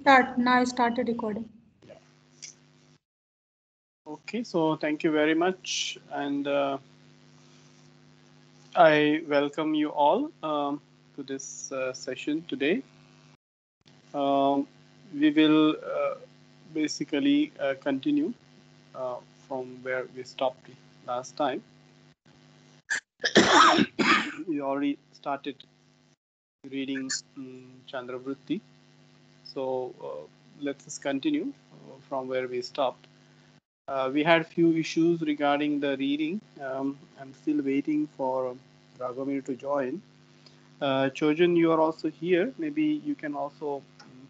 Now I started recording. Okay, so thank you very much, and I welcome you all to this session today. We will basically continue from where we stopped last time. We already started reading Chandravritti, so let's continue from where we stopped. We had few issues regarding the reading. I'm still waiting for Raghavir to join. Chojan, you are also here. Maybe you can also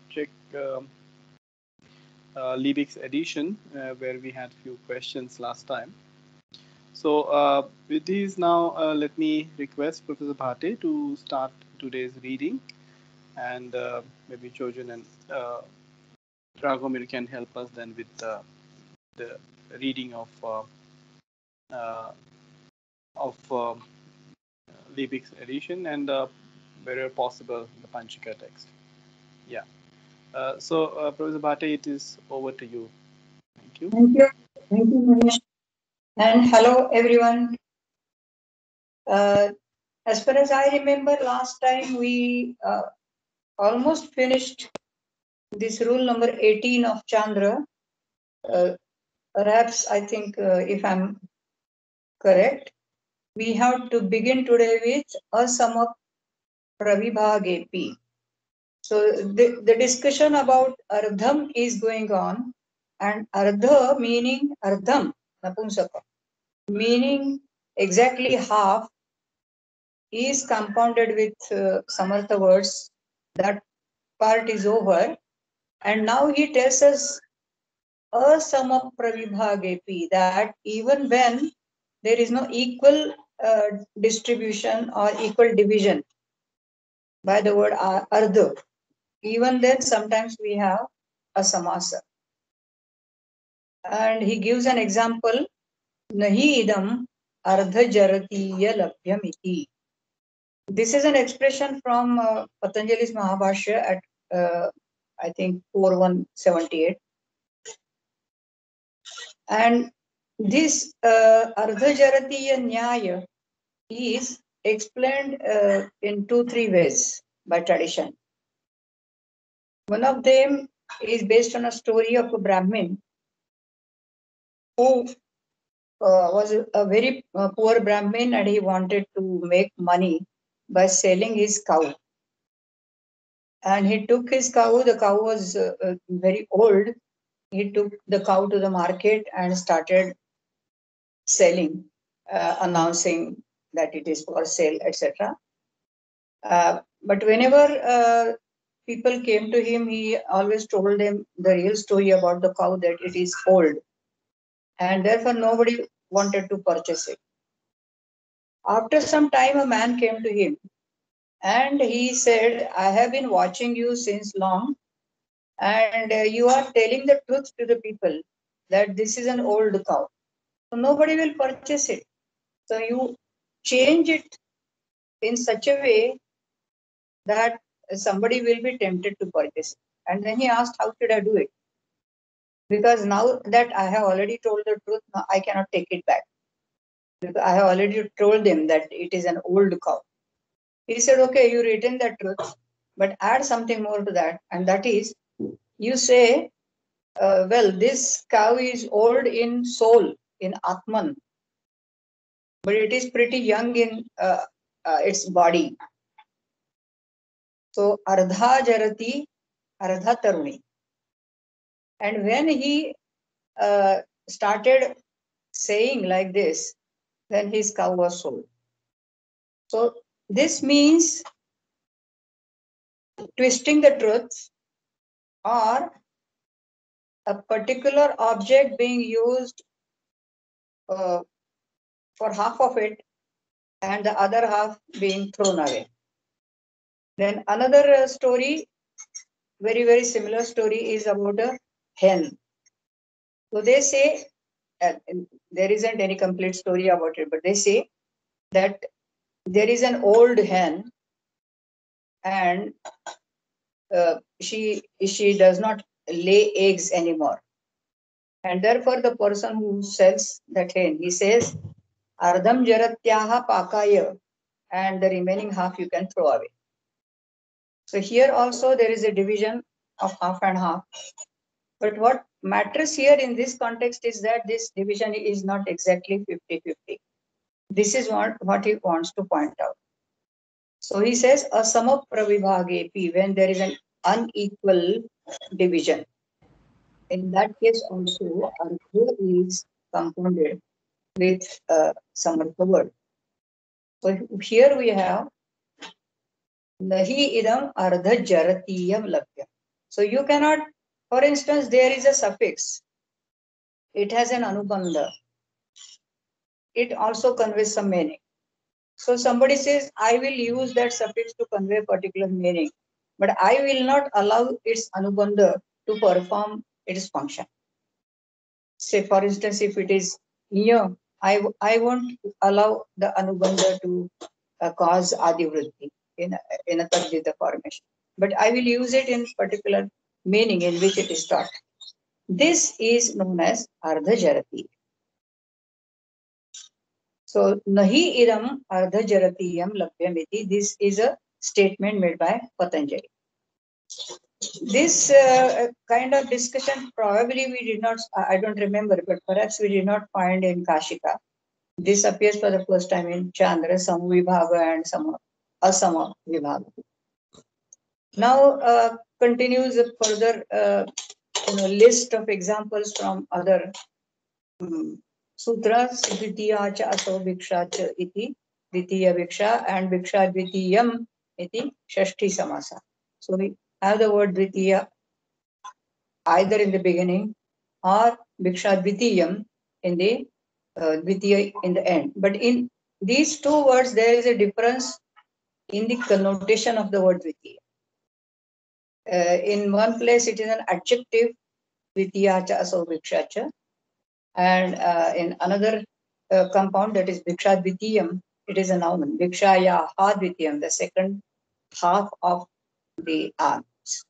check Liebig's edition where we had few questions last time. So with these now, let me request Professor Bhate to start today's reading, and maybe Chojan and Raghavir can help us then with the reading of Liebig's edition and wherever possible the Panchika text. Yeah. So Professor Bhate, it is over to you. Thank you. Thank you. Thank you, Manish. And hello, everyone. As far as I remember, last time we almost finished this rule number 18 of Chandra. Perhaps I think, if I'm correct, we have to begin today with Asamap Pravibhagepi. So the discussion about Ardham is going on, and Ardha meaning Ardham, Napumsaka, meaning exactly half, is compounded with Samartha words. That part is over. And now he tells us Asamapravibhagepi, that even when there is no equal distribution or equal division by the word ardha, even then sometimes we have a samasa. And he gives an example, nahi idam ardha jaratiya labhyamiti. This is an expression from Patanjali's Mahabhashya at I think 4178. And this ardha jaratiya nyaya is explained in 2-3 ways by tradition. One of them is based on a story of a Brahmin who was a very poor Brahmin, and he wanted to make money by selling his cow. And he took his cow, the cow was very old. He took the cow to the market and started selling, announcing that it is for sale, etc. But whenever people came to him, he always told them the real story about the cow, that it is old. And therefore nobody wanted to purchase it. After some time, a man came to him and he said, I have been watching you since long, and you are telling the truth to the people that this is an old cow. So nobody will purchase it. So you change it in such a way that somebody will be tempted to purchase it. And then he asked, how should I do it? Because now that I have already told the truth, now I cannot take it back. Because I have already told them that it is an old cow. He said, okay, you retain the truth, but add something more to that. And that is, you say, well, this cow is old in soul, in Atman, but it is pretty young in its body. So, Ardha Jarati, Ardha Taruni. And when he started saying like this, then his cow was sold. So, this means twisting the truth, or a particular object being used for half of it and the other half being thrown away. Then another story, very, very similar story, is about a hen. So they say, there isn't any complete story about it, but they say that there is an old hen, and she does not lay eggs anymore. And therefore, the person who sells that hen, he says, Ardham jaratyaha pakaya, and the remaining half you can throw away. So here also there is a division of half and half. But what matters here in this context is that this division is not exactly 50-50. This is what he wants to point out. So he says, asama pravibhagepi, when there is an unequal division. In that case also, ardha is compounded with samartha word. So here we have nahi idam ardha jaratiyam labhyam. So you cannot, for instance, there is a suffix. It has an anubandha. It also conveys some meaning. So somebody says, I will use that suffix to convey particular meaning, but I will not allow its anubandha to perform its function. Say, for instance, if it is near, I won't allow the anubandha to cause adivritti in a tadvita formation, but I will use it in particular meaning in which it is taught. This is known as ardha jarati. So, nahi idam ardha jaratiyam labhyamiti. This is a statement made by Patanjali. This kind of discussion probably we did not, I don't remember, but perhaps we did not find in Kashika. This appears for the first time in Chandra, Samavibhaga and Asama Vibhaga. Now continues a further list of examples from other sutras. Dvitiya cha aso bhiksha cha iti Dvitiya bhiksha and bhiksha dvitiyam iti shashti samasa. So we have the word dvitiya either in the beginning or bhiksha dvitiyam in the dvitiya in the end. But in these two words, there is a difference in the connotation of the word dvitiya. In one place, it is an adjective, dvitiya cha aso bhiksha cha, and in another compound, that is bhiksha dvitiyam, it is a noun, bhikshaya ha dvitiyam, the second half of the arms.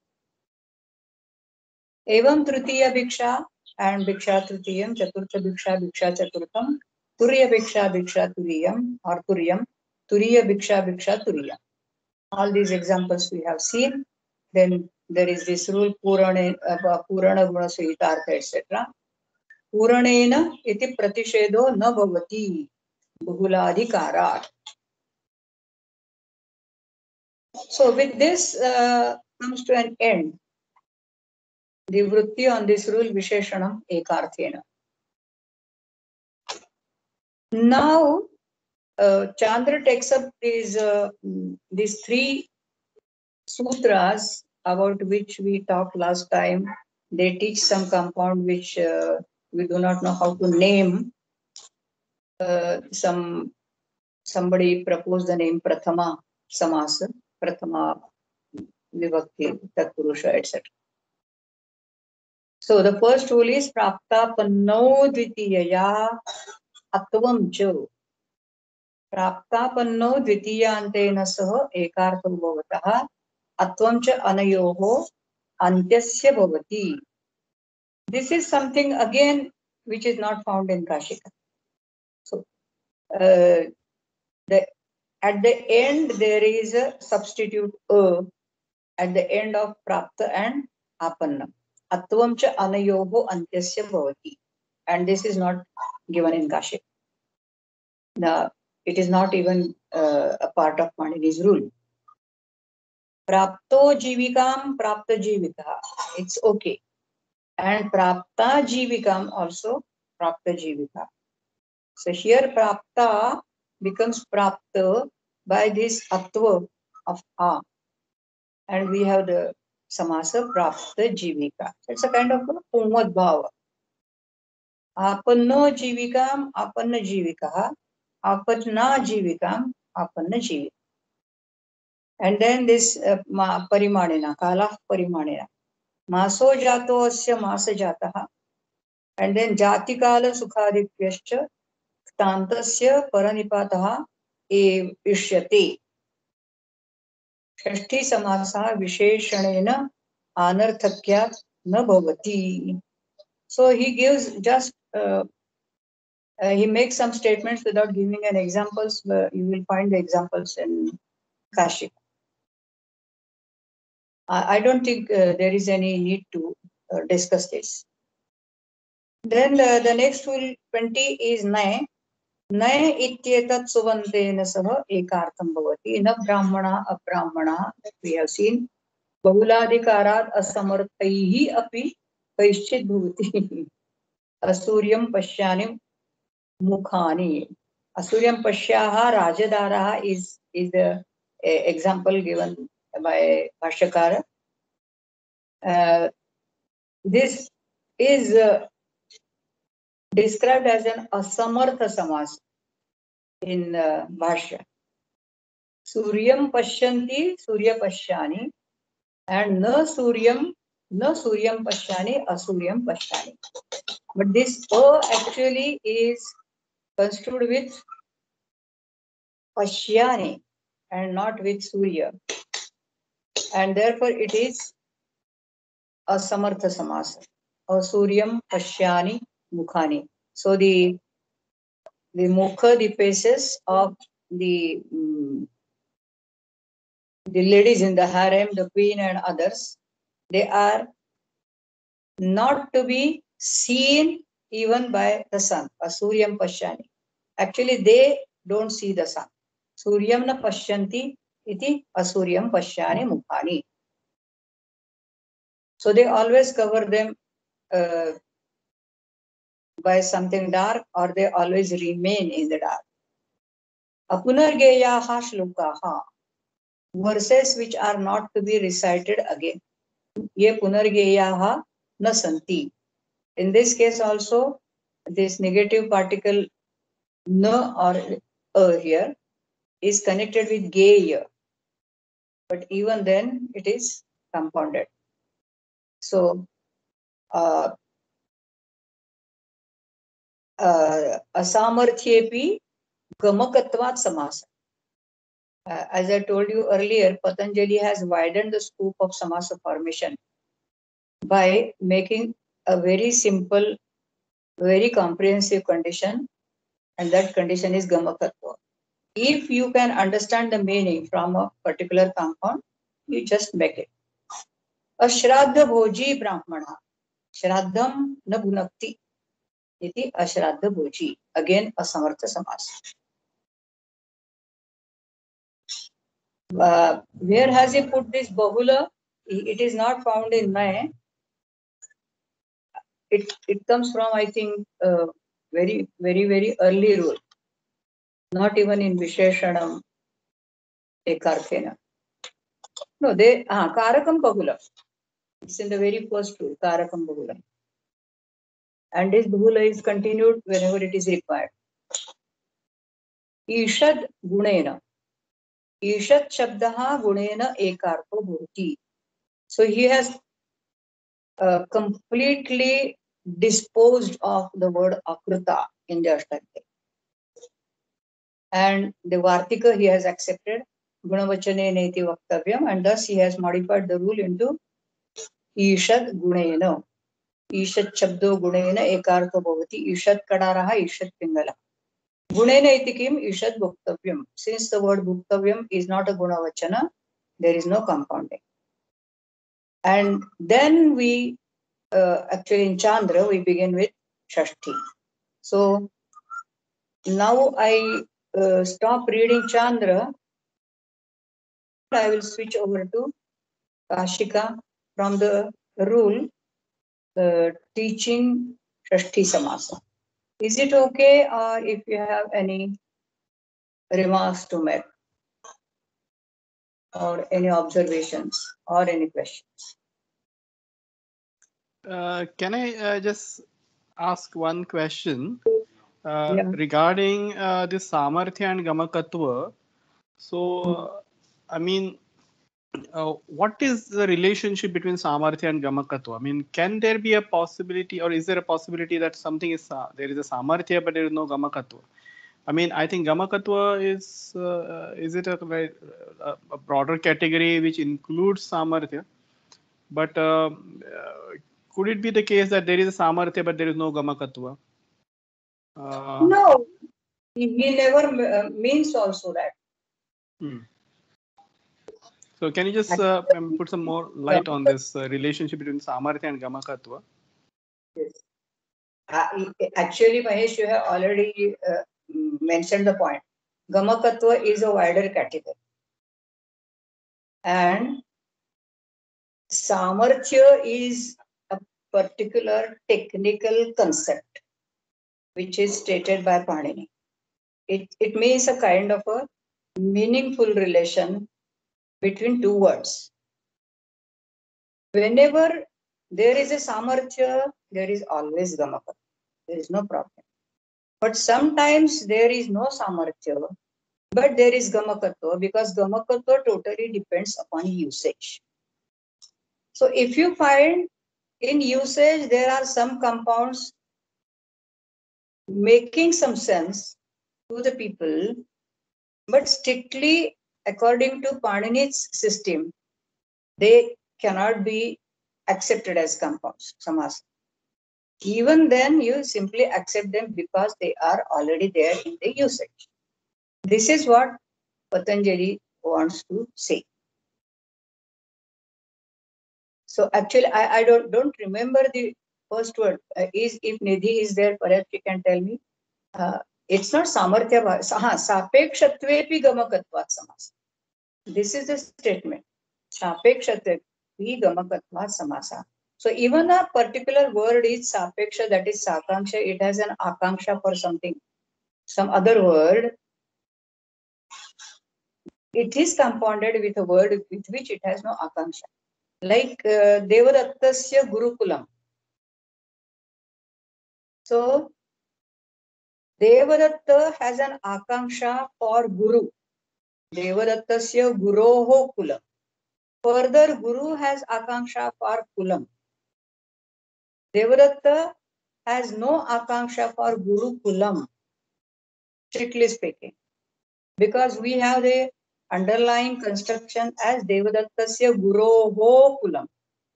Evam tritiya bhiksha and bhiksha tritiyam, chaturtha bhiksha bhiksha chaturtham, turiya bhiksha bhiksha turiyam or turiyam, turiya bhiksha bhiksha turiyam. All these examples we have seen. Then there is this rule, Purana Guna Suhitartha, etc. Puranena iti pratishedo na bhavati bahuladhikarat. So with this comes to an end the vritti on this rule Visheshanam Ekarthena. Now Chandra takes up these three sutras about which we talked last time. They teach some compound which we do not know how to name. Somebody proposed the name Prathama Samasa, Prathama Vibhakti, Tatpurusha, etc. So the first rule is Prapta Panno Dvitiyaya Atvam Cho. Prapta Panno Dvitiyantena Saha Ekartho Bhavataha Atvam Cha Anayoho Antyasya Bhavati. This is something again which is not found in Kashika. So at the end there is a substitute at the end of Prapta and Apanna. Atvam cha anayoho antyasya bhavati. And this is not given in Kashika. Now, it is not even a part of Panini's rule. Prapto jivikam prapta jivika. It's okay. And prapta jivikam also prapta jivika. So here prapta becomes prapta by this atva of a. And we have the samasa prapta jivika. It's a kind of a pumad bhava. Apanno jivikam apanna jivika. Apanna jivikam apanna jivika. And then this parimanina, kala parimanina. Maso jato asya masa jataha. And then jati kala sukhadityascha ktantasya paranipataha ishyate. षष्ठी समासः विशेषणेन अनर्थक्यात् न भवति. So he gives just he makes some statements without giving an examples. You will find the examples in Kashik. I don't think there is any need to discuss this. Then the next rule 20 is nay. Nay ityetat suvantena sah ekartham bhavati. Na brahmana abrahmana, we have seen. Bahuladikarat asamarthaihi api kaishchit bhavati. Asuryam pashyanim mukhani. Asuryam pashyaha rajadaraha is the example given by Bhashyakara. This is described as an asamartha samas in Bhashya. Suryam pashyanti, surya pashyani, and na suryam pashyani, asuryam pashyani. But this actually is construed with pashyani and not with surya, and therefore it is asamartha samasa. Asuryam pashyani mukhani. So the mukha, the faces of the ladies in the harem, the queen and others, they are not to be seen even by the sun. Asuryam pashyani. Actually, they don't see the sun. Suryam na pashyanti iti asuryam pashyani mukhani. So they always cover them by something dark, or they always remain in the dark. Apunargeyaha shlokaha. Verses which are not to be recited again. Ye punargeyaha na santi. In this case also, this negative particle na or here is connected with geya. But even then, it is compounded. So, asamarthyepi gamakatvat samasa. As I told you earlier, Patanjali has widened the scope of samasa formation by making a very simple, very comprehensive condition, and that condition is gamakatva. If you can understand the meaning from a particular compound, you just make it. Ashraddha bhoji brahmana. Shraddham na bhunakti. Iti ashraddha bhoji. Again, asamartha samasa. Where has he put this bahula? It is not found in May. It comes from, I think, very, very, very early rule. Not even in Visheshanam Ekarthena. No, Karakam bahula. It's in the very first rule, Karakam bahula. And this bahula is continued whenever it is required. Ishad gunena. Ishad shabdaha gunena ekartho bhavati. So he has completely disposed of the word akrita in the Ashtadhyayi. And the Vartika he has accepted gunavachane neti vaktavyam, and thus he has modified the rule into Ishad gunena. Ishad shabdo gunena ekartho bhavati. Ishad kadaraha ishad pingala. Gunena iti kim ishad bhuktavyam. Since the word bhuktavyam is not a gunavachana, there is no compounding. And then we actually in Chandra we begin with Shashti. So now I stop reading Chandra. I will switch over to Kashika from the rule teaching Shashti Samasa. Is it okay, or if you have any remarks to make, or any observations, or any questions? Can I just ask one question Yeah. regarding this Samarthya and Gamakatva? So, I mean, what is the relationship between Samarthya and Gamakatva? I mean, can there be a possibility, or is there a possibility that something is there is a Samarthya but there is no Gamakatva? I mean, I think Gamakatva is it a very a broader category which includes Samarthya? But could it be the case that there is a Samarthya but there is no Gamakatva? No, he never means also that. So can you just put some more light on this relationship between Samarthya and Gamakatva? Yes. Actually, Mahesh, you have already mentioned the point. Gamakatva is a wider category. And Samarthya is a particular technical concept which is stated by Panini. It means a kind of a meaningful relation between two words. Whenever there is a Samarthya, there is always Gamakatva. There is no problem. But sometimes there is no Samarthya, but there is Gamakatva, because Gamakatva totally depends upon usage. So if you find in usage there are some compounds making some sense to the people, but strictly according to Panini's system, they cannot be accepted as compounds, samasa. Even then, you simply accept them because they are already there in the usage. This is what Patanjali wants to say. So actually, I don't remember the first word. If Nidhi is there, perhaps you can tell me. It's not Samarthya, Sapekshatvepi Gamakatvat Samasa. This is the statement. Sapekshatvepi Gamakatvat Samasa. So even a particular word is Sapeksha, that is Sakanksha, it has an Akanksha for something, some other word. It is compounded with a word with which it has no Akanksha. Like Devadattasya Gurukulam. So Devadatta has an Akanksha for Guru. Devadattasya Guroho Kulam. Further, Guru has Akanksha for Kulam. Devadatta has no Akanksha for Guru Kulam, strictly speaking, because we have the underlying construction as Devadattasya Guroho Kulam.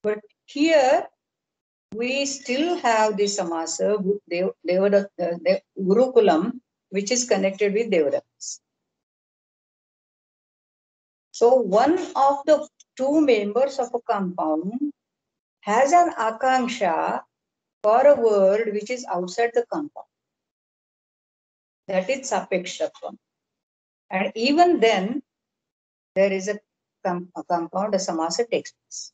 But here we still have the samasa Devadatta Gurukulam, which is connected with Devadattas. So one of the two members of a compound has an Akanksha for a word which is outside the compound. That is Sapekshatvam. And even then, there is a compound, a samasa takes place.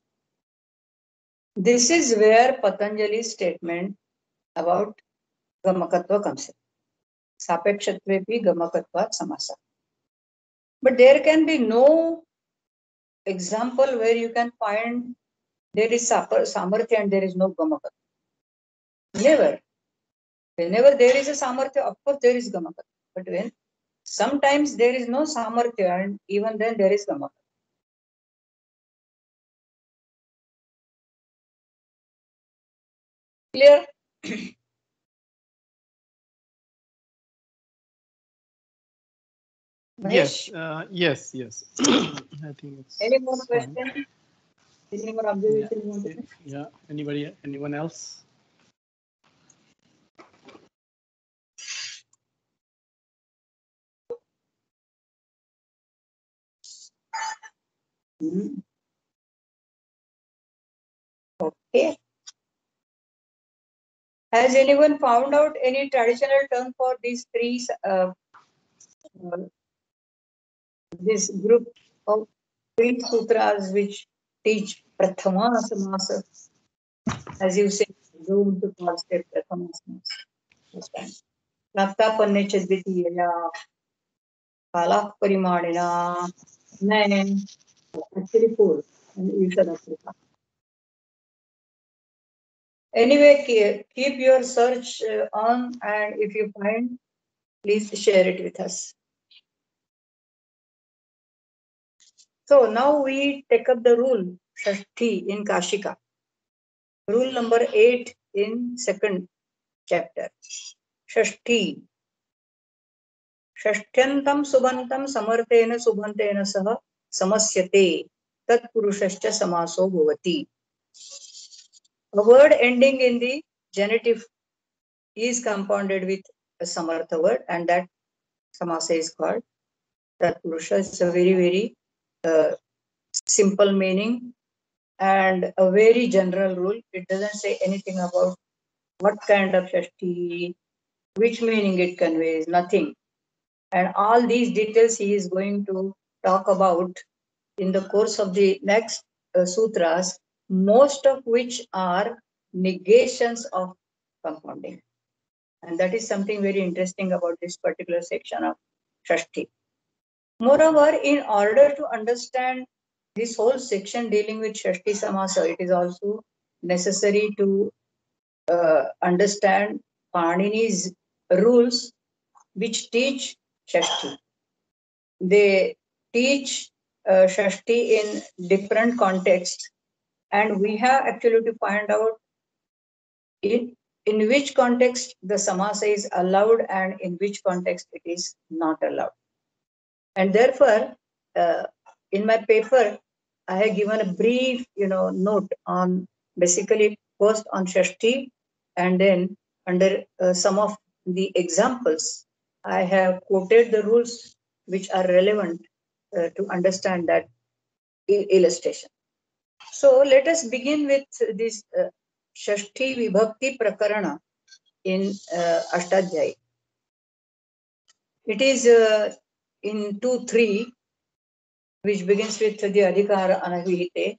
This is where Patanjali's statement about Gamakatva comes in. Sapekshatvepi Gamakatvat samasa. But there can be no example where you can find there is Samarthya and there is no Gamakatva. Never. Whenever there is a Samarthya, of course there is Gamakatva. But when sometimes there is no Samarthya and even then there is Gamakatva. Clear? Yes, yes. I think it's Any more fine. questions? Any more observations? Yeah. Anyone else? Okay. Has anyone found out any traditional term for these three, this group of three sutras which teach Prathama Samasa? As you say, doomed to call it Prathama Samasa. Praktapanne Chadvitiya, Kalak Parimanina, Nine, actually four, and Isarasrika. Anyway, keep your search on, and if you find, please share it with us. So now we take up the rule Shashti in Kashika. Rule number 8 in second chapter. षष्ठी षष्ठ्यन्तं सुबन्तं समर्थेन सुबन्तेन सह समस्यते तत्पुरुषश्च समासो भवति. A word ending in the genitive is compounded with a samartha word, and that samasa is called tatpurusha. It's a very simple meaning and a very general rule. It doesn't say anything about what kind of shashti, which meaning it conveys, nothing. And all these details he is going to talk about in the course of the next sutras, most of which are negations of compounding. And that is something very interesting about this particular section of Shashti. Moreover, in order to understand this whole section dealing with Shashti Samasa, it is also necessary to understand Panini's rules which teach Shashti. They teach Shashti in different contexts, and we have actually to find out in which context the samasa is allowed and in which context it is not allowed. And therefore, in my paper, I have given a brief, note on basically first on Shashti, and then under some of the examples, I have quoted the rules which are relevant to understand that illustration. So let us begin with this Shashti Vibhakti Prakarana in Ashtadhyayi. It is in 2-3, which begins with the Adhikara Anavihite.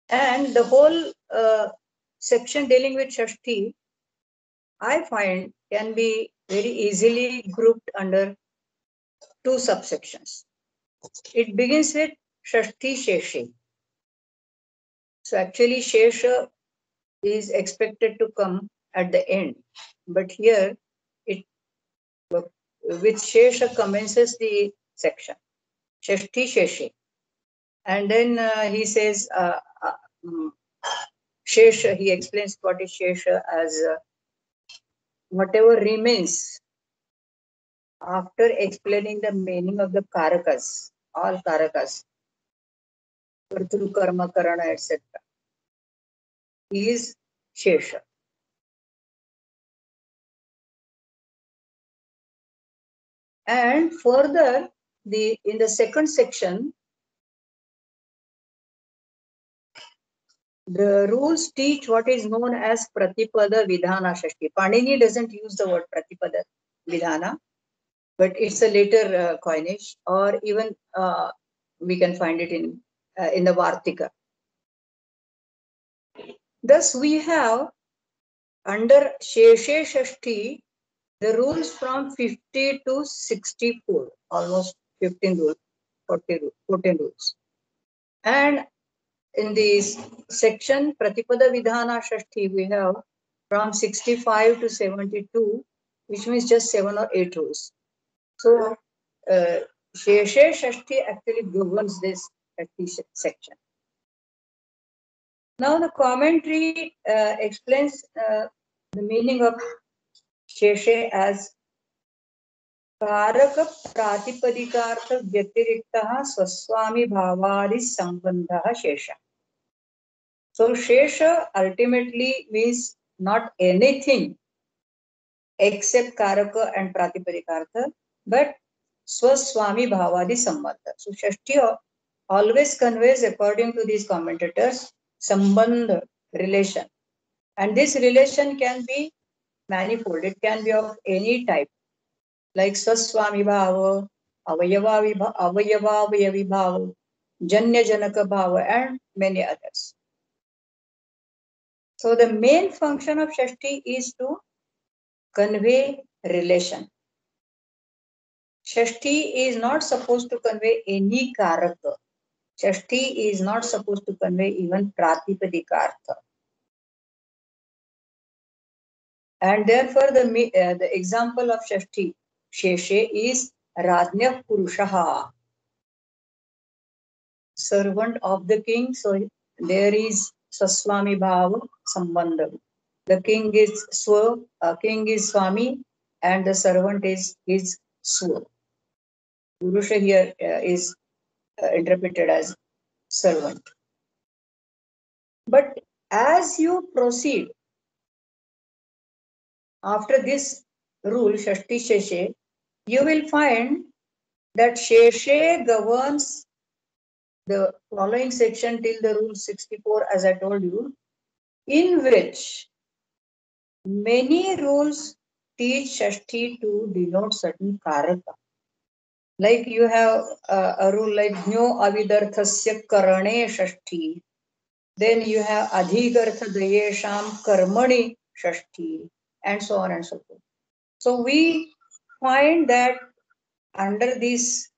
And the whole section dealing with Shashti, I find, can be very easily grouped under two subsections. It begins with Shashti Sheshe. So actually Shesha is expected to come at the end. But here, it with Shesha commences the section. Shashti Sheshe. And then he says, Shesha, he explains what is Shesha as whatever remains after explaining the meaning of the Karakas, all Karakas, Kartru, Karma, Karana, etc. is Shesha. And further, in the second section, the rules teach what is known as Pratipada Vidhana Shashti. Panini doesn't use the word Pratipada Vidhana, but it's a later coinage, or even we can find it in the Vartika. Thus, we have under Sheshe Shashti the rules from 50 to 64, almost 15 rules, 14 rules. And in this section, Pratipada Vidhana Shashti, we have from 65 to 72, which means just 7 or 8 rules. So, Sheshe Shashti actually governs this section. Now, the commentary explains the meaning of Sheshe as Karaka Pratipadikārtha Vyatiriktaha Swaswami Bhavadi Sambandha Shesha. So Shesha ultimately means not anything except Karaka and Pratipadikartha, but Swaswami Bhavadi Sambandha. So Shashti always conveys, according to these commentators, Sambandha, relation. And this relation can be manifold. It can be of any type, like Swaswami Bhava, Avayava Bhava, Janya Janaka Bhava, and many others. So the main function of Shashti is to convey relation. Shashti is not supposed to convey any karaka. Shashti is not supposed to convey even pratipadikartha. And therefore, the example of Shashti, Sheshe, is Rajnya Purushaha, servant of the king. So there is Swaswami Bhava Sambandha. The king is king is Swami, and the servant is his Swa. Purusha here is interpreted as servant. But as you proceed, after this rule, Shashti Sheshe, you will find that Sheshe governs the following section till the rule 64, as I told you, in which many rules teach Shashti to denote certain karaka. Like you have a rule like Jno Avidarthasya Karane Shashti. Then you have Adhigartha Dayesham Karmani Shashti, and so on and so forth. So we find that under this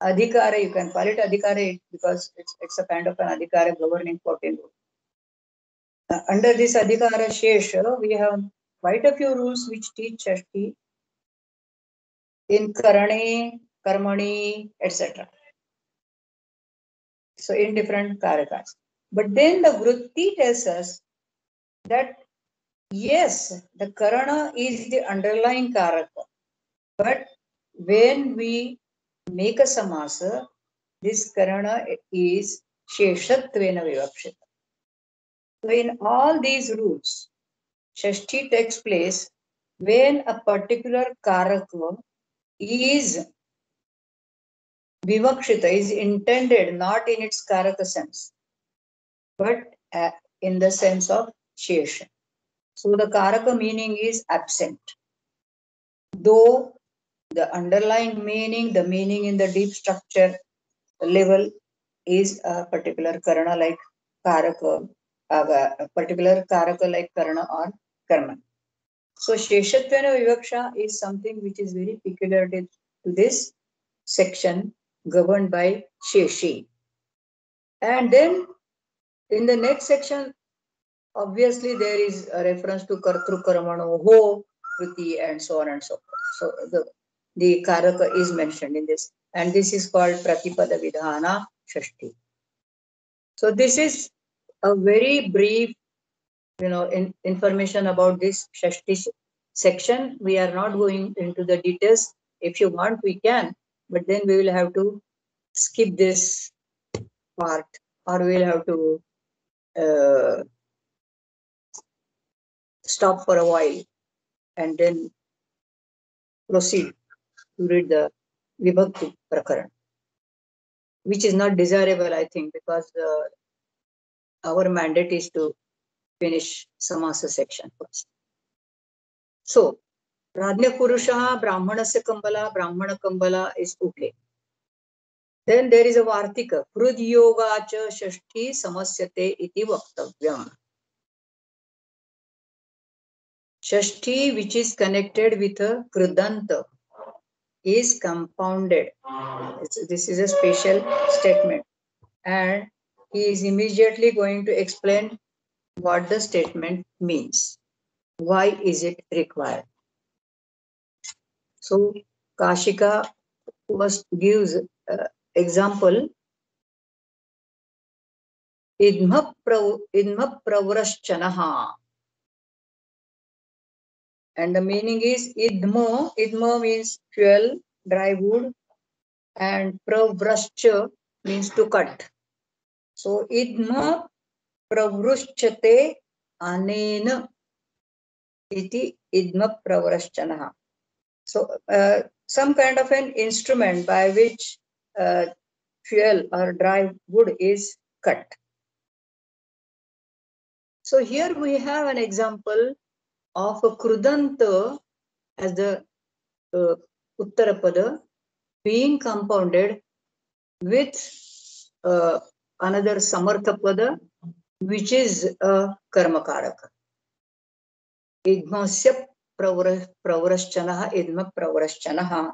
Adhikara, you can call it Adhikara because it's a kind of an Adhikara governing 14 rules. Under this Adhikara Shesha, we have quite a few rules which teach Shashti in Karane, Karmani, etc. So in different Karakas. But then the Vritti tells us that yes, the Karana is the underlying Karaka. But when we make a Samasa, this Karana is Sheshatvena Vivakshita. So in all these rules, Shashti takes place when a particular Karaka is Vivakshita, is intended not in its Karaka sense, but in the sense of Shesha. So the Karaka meaning is absent. Though the underlying meaning, the meaning in the deep structure level is a particular Karana like Karaka, a particular Karaka like Karana or Karma. So Sheshatvena Vivaksha is something which is very peculiar to this section governed by Sheshi. And then in the next section, obviously there is a reference to Kartru Karmano Ho, Kriti, and so on and so forth. So the Karaka is mentioned in this, and this is called Pratipada Vidhana Shashti. So this is a very brief, information about this Shashti section. We are not going into the details. If you want, we can, but then we will have to skip this part, or we'll have to stop for a while and then proceed to read the Vibhakti Prakaran, which is not desirable, I think, because our mandate is to finish Samasa section first. So, Radhya Purusha, Brahmanasya Kambala, Brahmana Kambala is okay. Then there is a Vartika, Krud Yoga cha Shashti Samasyate iti Vaktavyam. Shashti, which is connected with a Krudanta, is compounded. This is a special statement. And he is immediately going to explain what the statement means. Why is it required? So Kashika gives example. Idma pravraschanaha. And the meaning is idmo. Idmo means fuel, dry wood, and pravrascha means to cut. So idma pravruschate anena iti idma pravraschanaha. So some kind of an instrument by which fuel or dry wood is cut. So here we have an example of a Krudanta as the Uttarapada being compounded with another Samarthapada, which is a Karmakaraka. Idmasya pravraschanaha, idma pravraschanaha.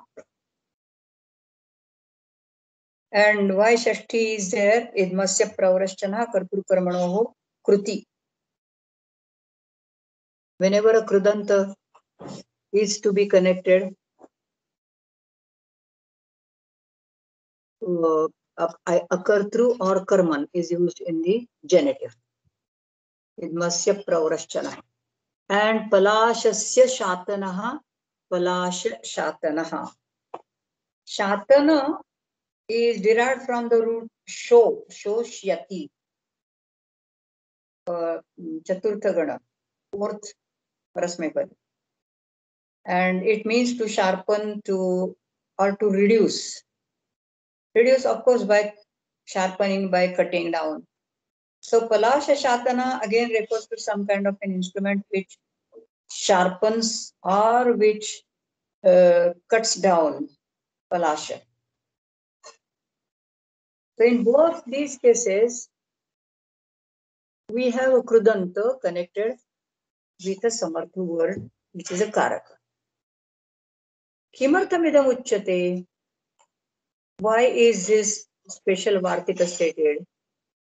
And why Shashti is there? Idmasya pravraschanaha kartru karmanoho kruti. Whenever a Krudanta is to be connected, a kartru or karman is used in the genitive. Idmasya pravraschanaha. and palashasya shatanaha, palash shatanaha. Shatana is derived from the root shoshyati, chaturtha gana, fourth parasmepad. And it means to sharpen, to or to reduce. Reduce, of course, by sharpening, by cutting down. So palasha shatana again refers to some kind of an instrument which sharpens or which cuts down palasha. So in both these cases, we have a krudanta connected with a samartha word, which is a karaka. Kimarthamidam uchyate? Why is this special vartika stated?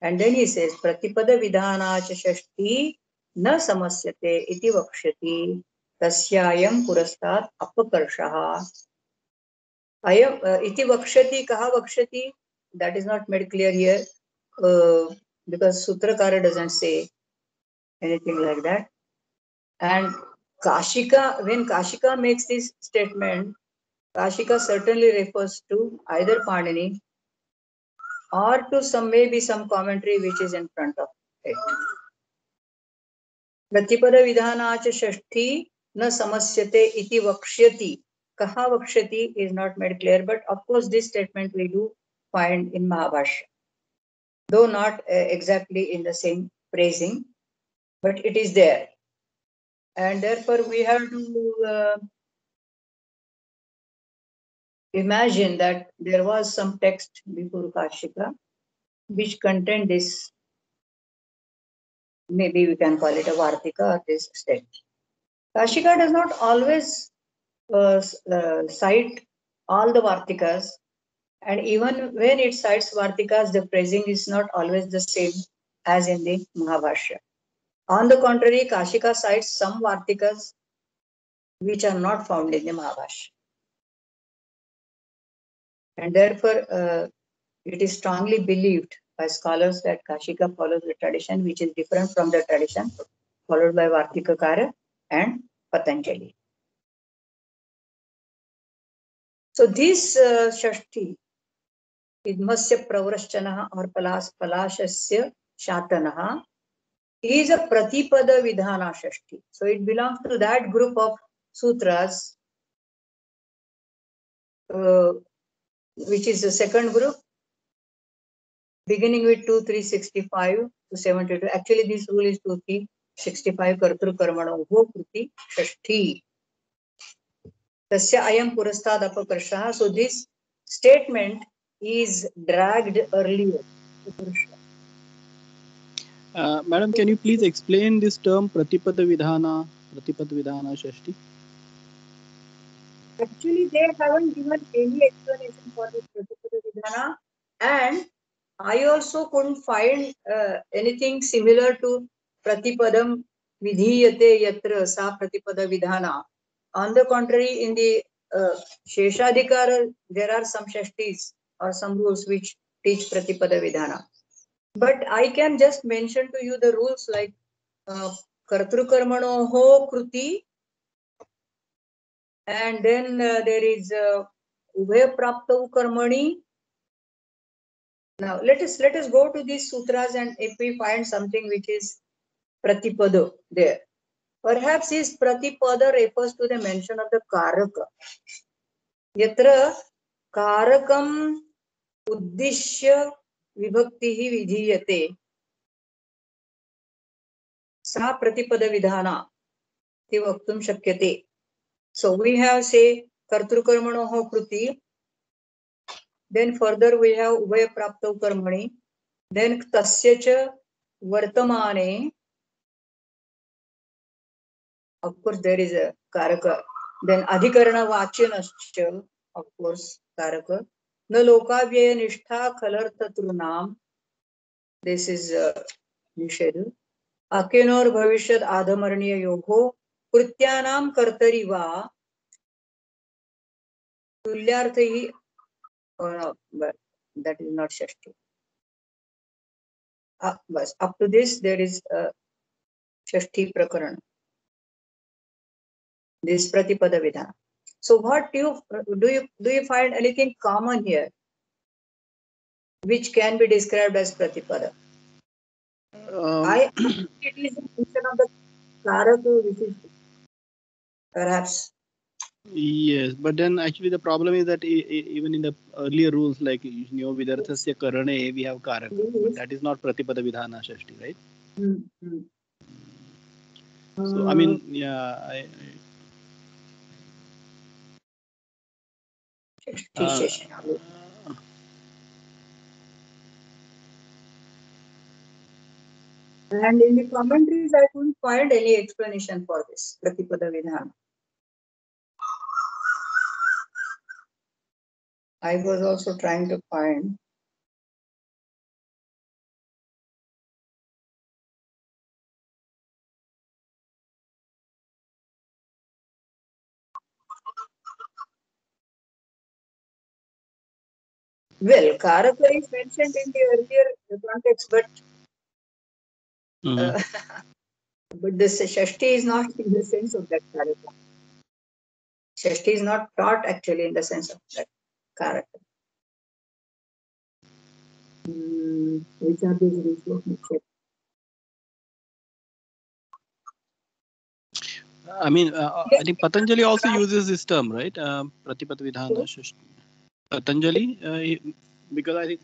And then he says, Pratipada vidhana cha shashti na samasyate iti vakshyati tasyayam purastat apakarshaha. Ayam iti vakshyati, kaha vakshyati? That is not made clear here because Sutrakara doesn't say anything like that. And Kashika, when Kashika makes this statement, Kashika certainly refers to either Panini or to some maybe some commentary which is in front of it. Pratipada vidhana cha shashti na samasyate iti vakshyati. Kaha vakshyati is not made clear, but of course this statement we do find in Mahabhashya, though not exactly in the same phrasing, but it is there. And therefore we have to imagine that there was some text before Kashika which contained this, maybe we can call it a Vartika or this state. Kashika does not always cite all the Vartikas, and even when it cites Vartikas, the phrasing is not always the same as in the Mahabhashya. On the contrary, Kashika cites some Vartikas which are not found in the Mahabhashya. And therefore, it is strongly believed by scholars that Kashika follows the tradition which is different from the tradition followed by Vartikakara and Patanjali. So this Shashti, Idmasya Pravrashchanaha or Palashasya Shatanaha, is a Pratipada Vidhana Shashti. So it belongs to that group of sutras, which is the second group, beginning with 2-365 to 72. Actually, this rule is 2-365 Kartru Karmano Kruti Shashti. Tasya ayam purastad apakarshaha. So this statement is dragged earlier. Madam, can you please explain this term Pratipada Vidhana Shashti? Actually, they haven't given any explanation for this Pratipada Vidhana, and I also couldn't find anything similar to Pratipadam Vidhiyate Yatra Sa Pratipada Vidhana. On the contrary, in the Sheshadhikara, there are some Shashtis or some rules which teach Pratipada Vidhana. But I can just mention to you the rules like Kartru Karmanoho Kruti, and then there is Ubhaya Praptavu Karmani. Now let us go to these sutras, and if we find something which is Pratipada there. Perhaps his Pratipada refers to the mention of the Karaka. Yatra Karakam Uddishya Vibhaktihi Vidhiyate Sa Pratipada Vidhana Ti Vaktum Shakyate. So we have, say, Kartru Karmanoho Kruti. Then further we have Ubhaya Praptav Karmani. Then Tasya Cha Vartamane. Of course, there is a Karaka. Then Adhikarana Vachanascha, of course, Karaka. Na Lokavyaya Nishtha Khalarta Trunam. This is Nishedhu. Akenor Bhavishad Adhamarniya Yoho. Krutyanam Kartari Va. Tulyarthahi. Oh no, but that is not Shashti. But up to this, there is Shashti Prakarana. this Pratipada Vidhana. So what do you find anything common here which can be described as Pratipada? I think it is a function of the Karaka, which is perhaps. Yes, but then actually the problem is that even in the earlier rules, like Vidarthasya Karane, we have Karaka, but that is not Pratipada Vidhana Shashti, right? Mm-hmm. So I mean, yeah, And in the commentaries, I couldn't find any explanation for this Pratipada Vidhana. I was also trying to find. Well, Karaka is mentioned in the earlier context, but but this Shashti is not in the sense of that Karaka. Shashti is not taught actually in the sense of that Karaka. Which are these rules? I mean, I think Patanjali also uses this term, right? Pratipada Vidhana Shashti. Patanjali, because I think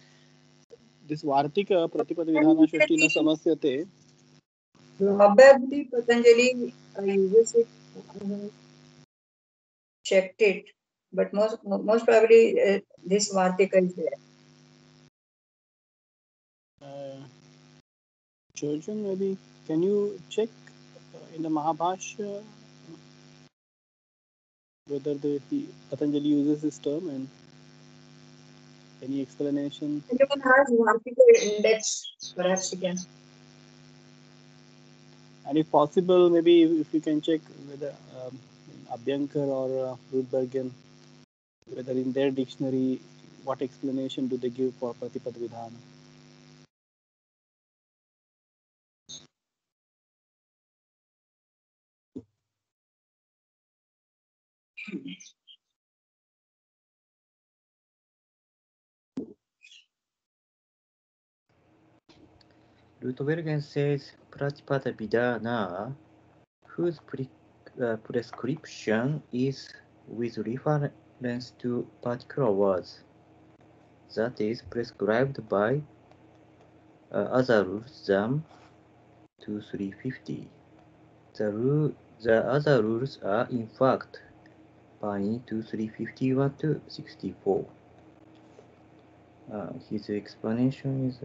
this Vartika Pratipada Vidhana Shashti na Samasyate. Probably Patanjali uses it, checked it, but most probably this Vartika is there. Children, maybe can you check in the Mahabhashya whether the Patanjali uses this term and any explanation? Anyone has Vartika index, perhaps you can. And if possible, maybe if you can check whether Abhyankar or Rudbergen, whether in their dictionary, what explanation do they give for Pratipada Vidhana? Rudbergen says Pratipada Vidhana, whose prescription is with reference to particular words, that is prescribed by other rules than 2350. The other rules are in fact Pani 2351 to 64. His explanation is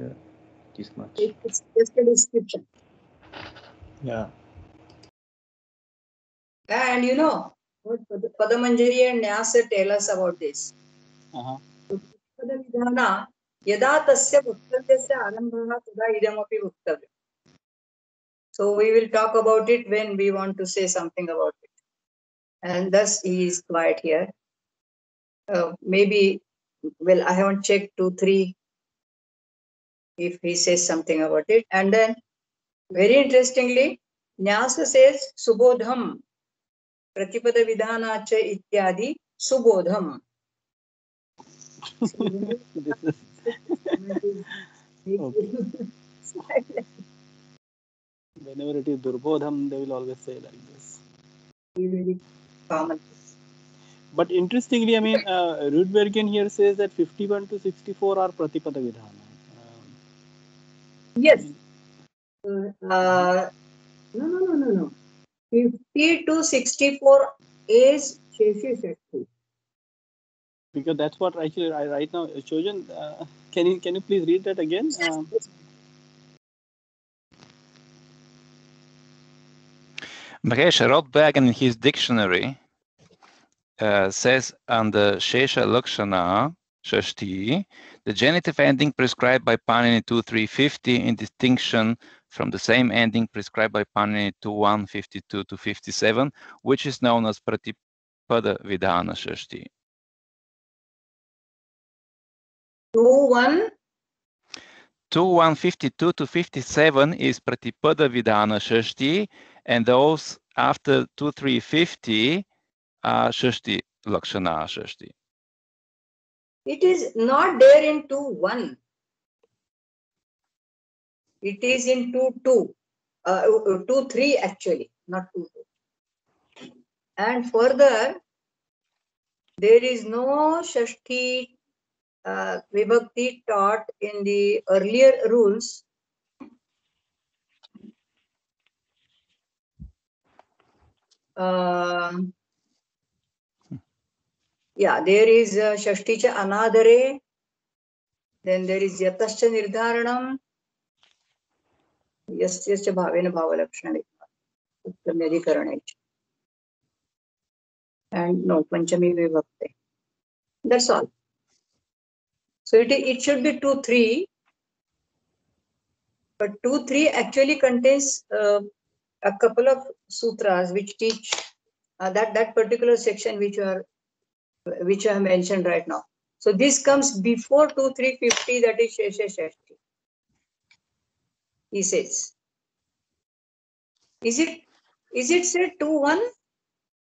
this much. It's just a description. Yeah. And you know what Padamanjari and Nyasa tell us about this. Pratipada Yada tasya vaktavya arambhaha tada idamapi vaktavya. So we will talk about it when we want to say something about it. And thus he is quiet here. Maybe, well, I haven't checked 2-3 if he says something about it. And then, very interestingly, Nyasa says Subodham, Pratipada Vidhana cha ityadi Subodham. Whenever it is Durbodham, they will always say like this. Very common. But interestingly, I mean, Rudbergen here says that 51 to 64 are Pratipada Vidhana. Yes. No. 50 to 64 is Sheshi Shakti. Because that's what actually right now, Chojan, can you please read that again? Mahesh Rudbergen in his dictionary says under Shesha Lakshana Shashti, the genitive ending prescribed by Panini 2350 in distinction from the same ending prescribed by Panini 2152 to 57, which is known as Pratipada Vidhana Shashti. 2152 to 57 is Pratipada Vidhana Shashti, And those after 2, 3, 50 are Shashti Lakshana Shashti. It is not there in 2-1. It is in 2-2. 2-3 actually, not 2-2. And further, there is no Shashti Vibhakti taught in the earlier rules. Yeah, there is Shashti cha Anadare. Then there is Yatascha Nirdharanam. Yasyascha Bhavena Bhavalakshana. And no, Panchami Vibhakti. That's all. So it should be 2-3. But 2-3 actually contains a couple of sutras which teach that particular section which I have mentioned right now. So this comes before 2-3-50, that is Shesha Shashti. He says. Is it said 2-1?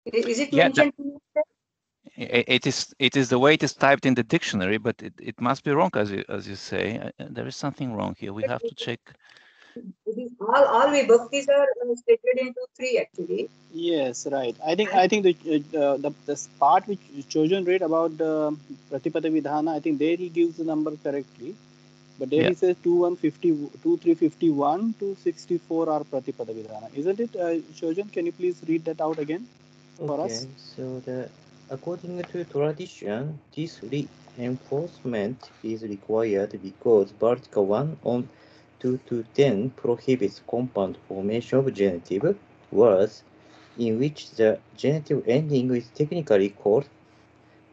Is it mentioned? It is the way it is typed in the dictionary, but it must be wrong as you say. There is something wrong here. We have to check. All Vibhaktis are stated in 2-3 actually. Yes, right. I think the part which Chojan read about the Pratipada Vidhana, I think there he gives the number correctly. But there he says 2-3-51 to 64 are Pratipada Vidhana. Isn't it, Chojan? Can you please read that out again for us? So according to tradition, this reinforcement is required because Vartika 1 on 2-10 prohibits compound formation of genitive words in which the genitive ending is technically called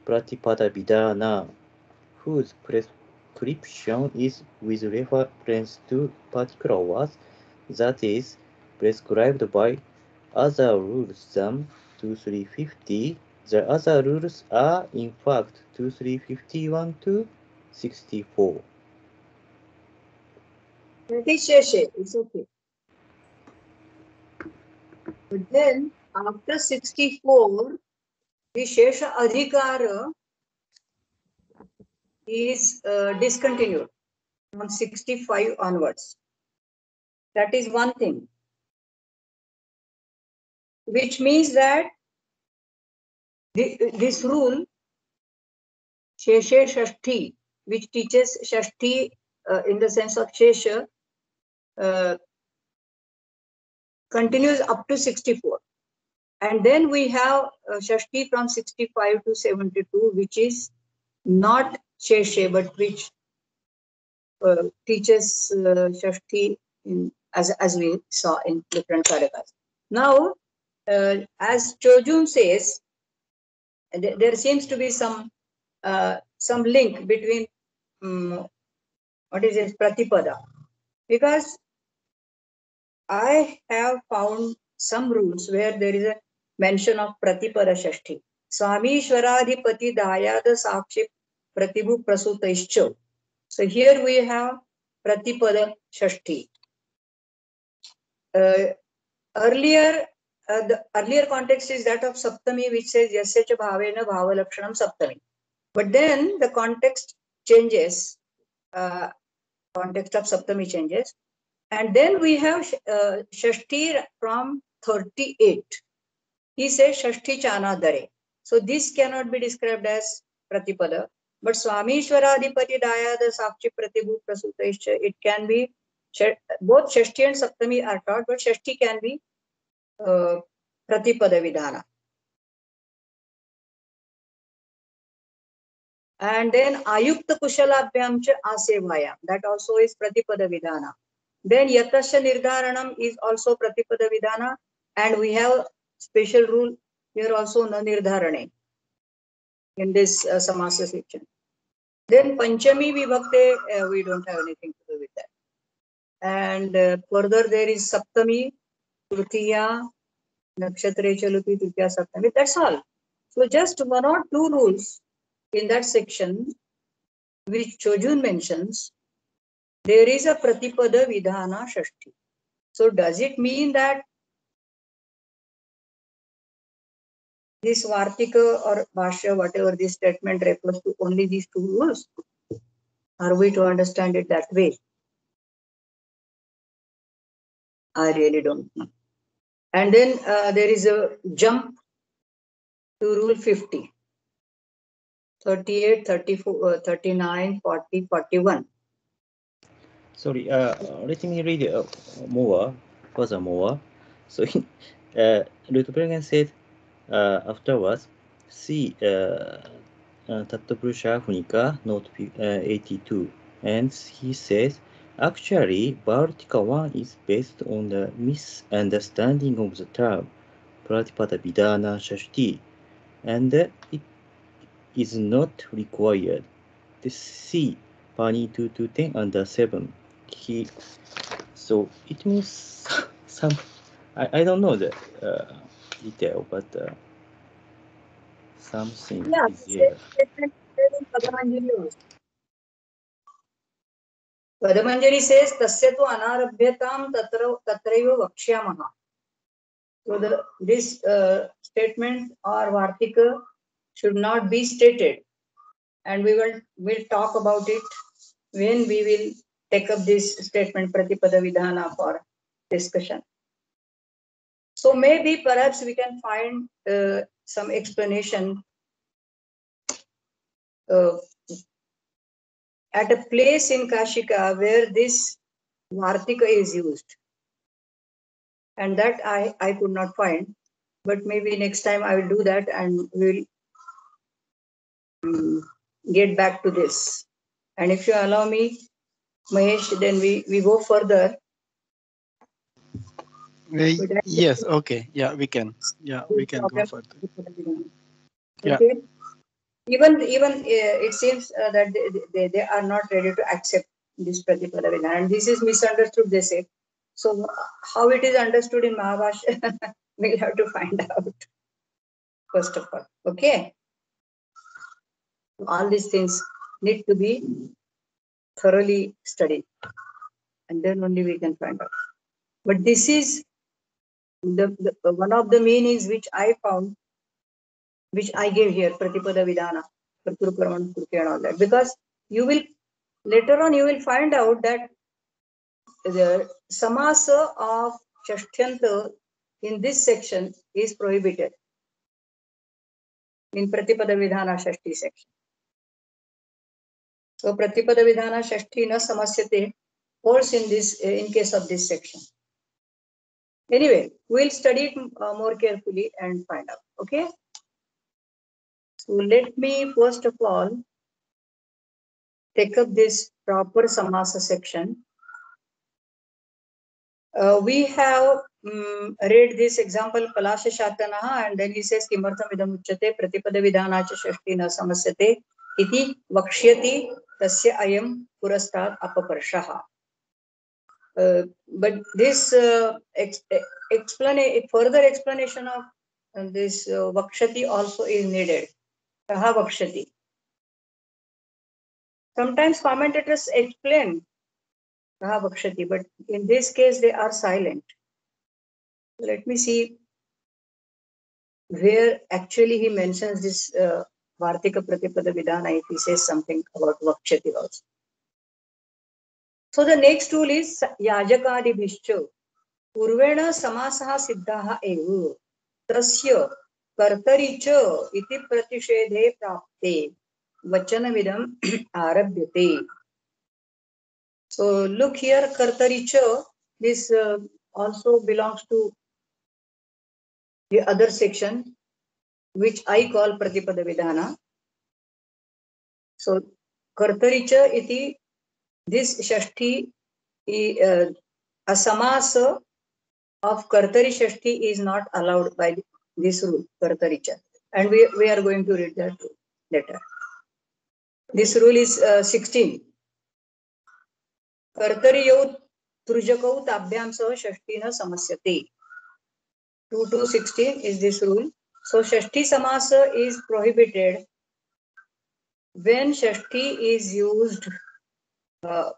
Pratipada Vidhana, whose prescription is with reference to particular words, that is, prescribed by other rules than 2-3-50. The other rules are in fact 2-3-51 to 64. It's okay. But then after 64, the Shesha Adhikara is discontinued from 65 onwards. That is one thing. Which means that this rule, Shesha Shashti, which teaches Shashti in the sense of Shesha, continues up to 64. And then we have Shashti from 65 to 72, which is not Sheshe, but which teaches Shashti as we saw in different karakas. Now, as Chojun says, there seems to be some link between what is it, Pratipada, because I have found some rules where there is a mention of Pratipada Shashti. Swami Shvaradhipati Dayada Sakshi Pratibhu Prasutaischa. So here we have Pratipada Shashti. Earlier, the earlier context is that of Saptami, which says Yasya cha bhavena bhavalakshanam Saptami. But then the context changes, context of Saptami changes. And then we have Shashti from 38. He says Shashti Chana Dare. So this cannot be described as Pratipada. But Swami Shvaradhipati Dayada Sakshi Pratibhu Prasutaischa, it can be, both Shashti and Saptami are taught, but Shashti can be Pratipada Vidhana. And then Ayukta Kushalabhyam cha Asevayam, that also is Pratipada Vidhana. Then Yatasya Nirdharanam is also Pratipada Vidhana, and we have special rule here also Na Nirdharane in this Samasa section. Then Panchami Vibhakti, we don't have anything to do with that. And further there is Saptami, Tritiya, Nakshatre Chaluti, Tritiya, Saptami, that's all. So just 1 or 2 rules in that section which Chojun mentions. There is a Pratipada Vidhana Shashti. So does it mean that this Vartika or Bhashya, whatever this statement refers to only these two rules? Are we to understand it that way? I really don't know. And then there is a jump to rule 50. 38, 34, 39, 40, 41. Sorry, let me read furthermore. So, Rutbergen said afterwards, see Tattabrusha Funika, note 82. And he says, actually, Vartika 1 is based on the misunderstanding of the term Pratipada Vidhana Shashti, and it is not required. The C, Pani 2 to 10 under 7. So it means some, I don't know the detail, but something Yeah, is there. Padamanjari says, Tasya tu anarabhyatam tatraiva vakshamaha. So this statement or Vartika should not be stated. And we'll talk about it when we will take up this statement Pratipada Vidhana for discussion. So maybe perhaps we can find some explanation at a place in Kashika where this Vartika is used. And that I could not find. But maybe next time I will do that and we'll get back to this. And if you allow me, Mahesh, then we go further. Yes, okay. Yeah, we can. Yeah, we can go further. Yeah. Okay. Even it seems that they are not ready to accept this Pratipada Vidhana. And this is misunderstood, they say. So how it is understood in Mahabhashya, we'll have to find out, first of all. Okay. All these things need to be thoroughly studied. And then only we can find out. But this is the one of the meanings which I found, which I gave here, Pratipada Vidhana, and all that. Because you will, later on, you will find out that the samasa of Shashtyanta in this section is prohibited in Pratipada Vidhana Shashti section. So Pratipada Vidhana Shashti na samasyate holds in this, in case of this section. Anyway, we'll study it more carefully and find out. Okay. So let me first of all take up this proper samasa section. We have read this example Palasha Shatanaha, and then he says Kimartham idam uchyate Pratipada Vidhanacha Shashti na samasyate iti vakshyati tasya ayam purastat apaparshaha. But this further explanation of this vakshati also is needed. Kaha vakshati. Sometimes commentators explain kaha vakshati, but in this case they are silent. Let me see where actually he mentions this Vartika Pratipada Vidhana, if he says something about vakshati also. So the next rule is Yajakadi Bhishcho. Purvena samasaha siddhaha evu tasya kartari cha iti pratishedhe prapte vachanavidam arabhyate. So look here, kartari cha, this also belongs to the other section which I call Pratipada Vidhana. So kartari cha iti, this shashti, a samasa of kartari shashti is not allowed by this rule, kartaricha. And we are going to read that later. This rule is 16. Kartari yaut trujakau tabhyam sah shashti na samasyate. 2 to 16 is this rule. So shashti samasa is prohibited when shashti is used to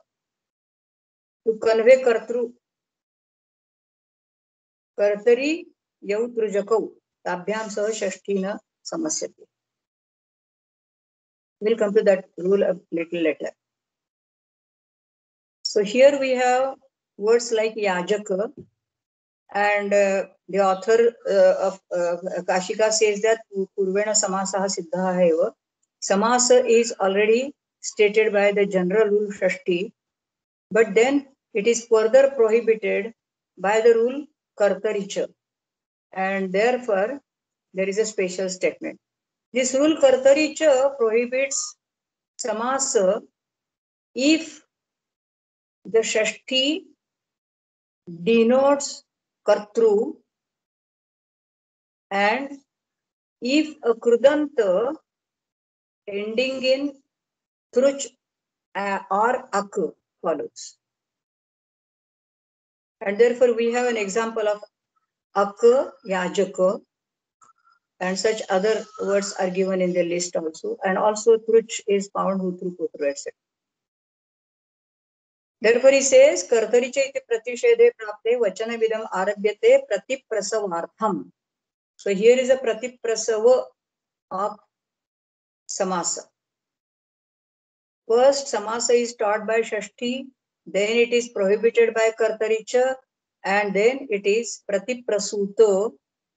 convey kartru. Kartari yaut trujakau. ताभ्याम सह षष्ठी न समस्यते. We'll come to that rule a little later. So here we have words like yajaka, and the author of Kashika says that purvena samasaha siddhaha eva. Samasa is already stated by the general rule Shashti, but then it is further prohibited by the rule Kartaricha, and therefore there is a special statement. This rule Kartaricha prohibits samasa if the Shashti denotes Kartru, and if a Krudanta ending in Truch or Ak follows. And therefore we have an example of Ak, Yajaka, and such other words are given in the list also. And also Truch is found Hutru, Putru, etc. Therefore he says, Kartaricha iti pratishede prapte vachanavidam arabhyate pratiprasavartham. So here is a pratiprasava of samasa. First, samasa is taught by Shashti, then it is prohibited by Kartaricha, and then it is pratiprasuto,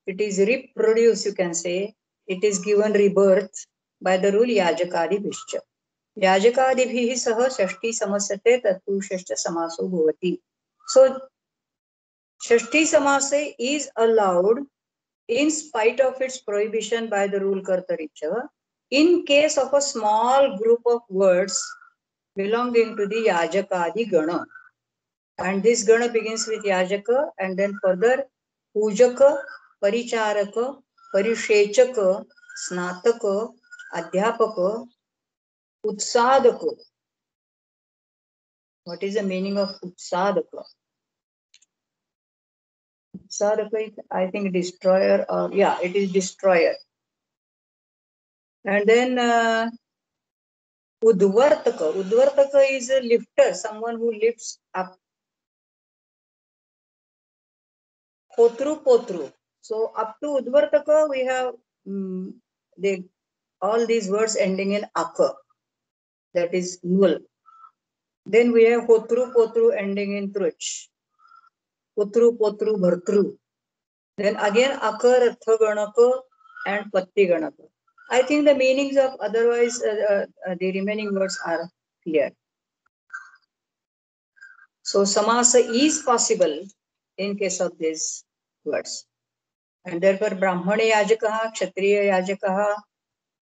it is reproduced, you can say, it is given rebirth by the rule Yajakadi Bhishcha. Yajakadibhihi saha Shashti samasyate tatu shashta samaso bhavati. So, Shashti samasa is allowed in spite of its prohibition by the rule Kartaricha, in case of a small group of words belonging to the Yajakadi Gana. And this Gana begins with Yajaka and then further Pujaka, Paricharaka, Parishechaka, Snataka, Adhyapaka, Utsadaka. What is the meaning of Utsadaka? Utsadaka, I think destroyer, or yeah, it is destroyer. And then Udvartaka. Udvartaka is a lifter, someone who lifts up. Potru, Potru. So up to Udvartaka, we have all these words ending in Aka. That is null. Then we have Hotru, Potru ending in Truch. Potru, Potru, Bhartru. Then again Aka, Ratha Ganaka and Patti Ganaka. I think the meanings of otherwise the remaining words are clear. So samasa is possible in case of these words. And therefore Brahmana Yajakaha, Kshatriya Yajakaha,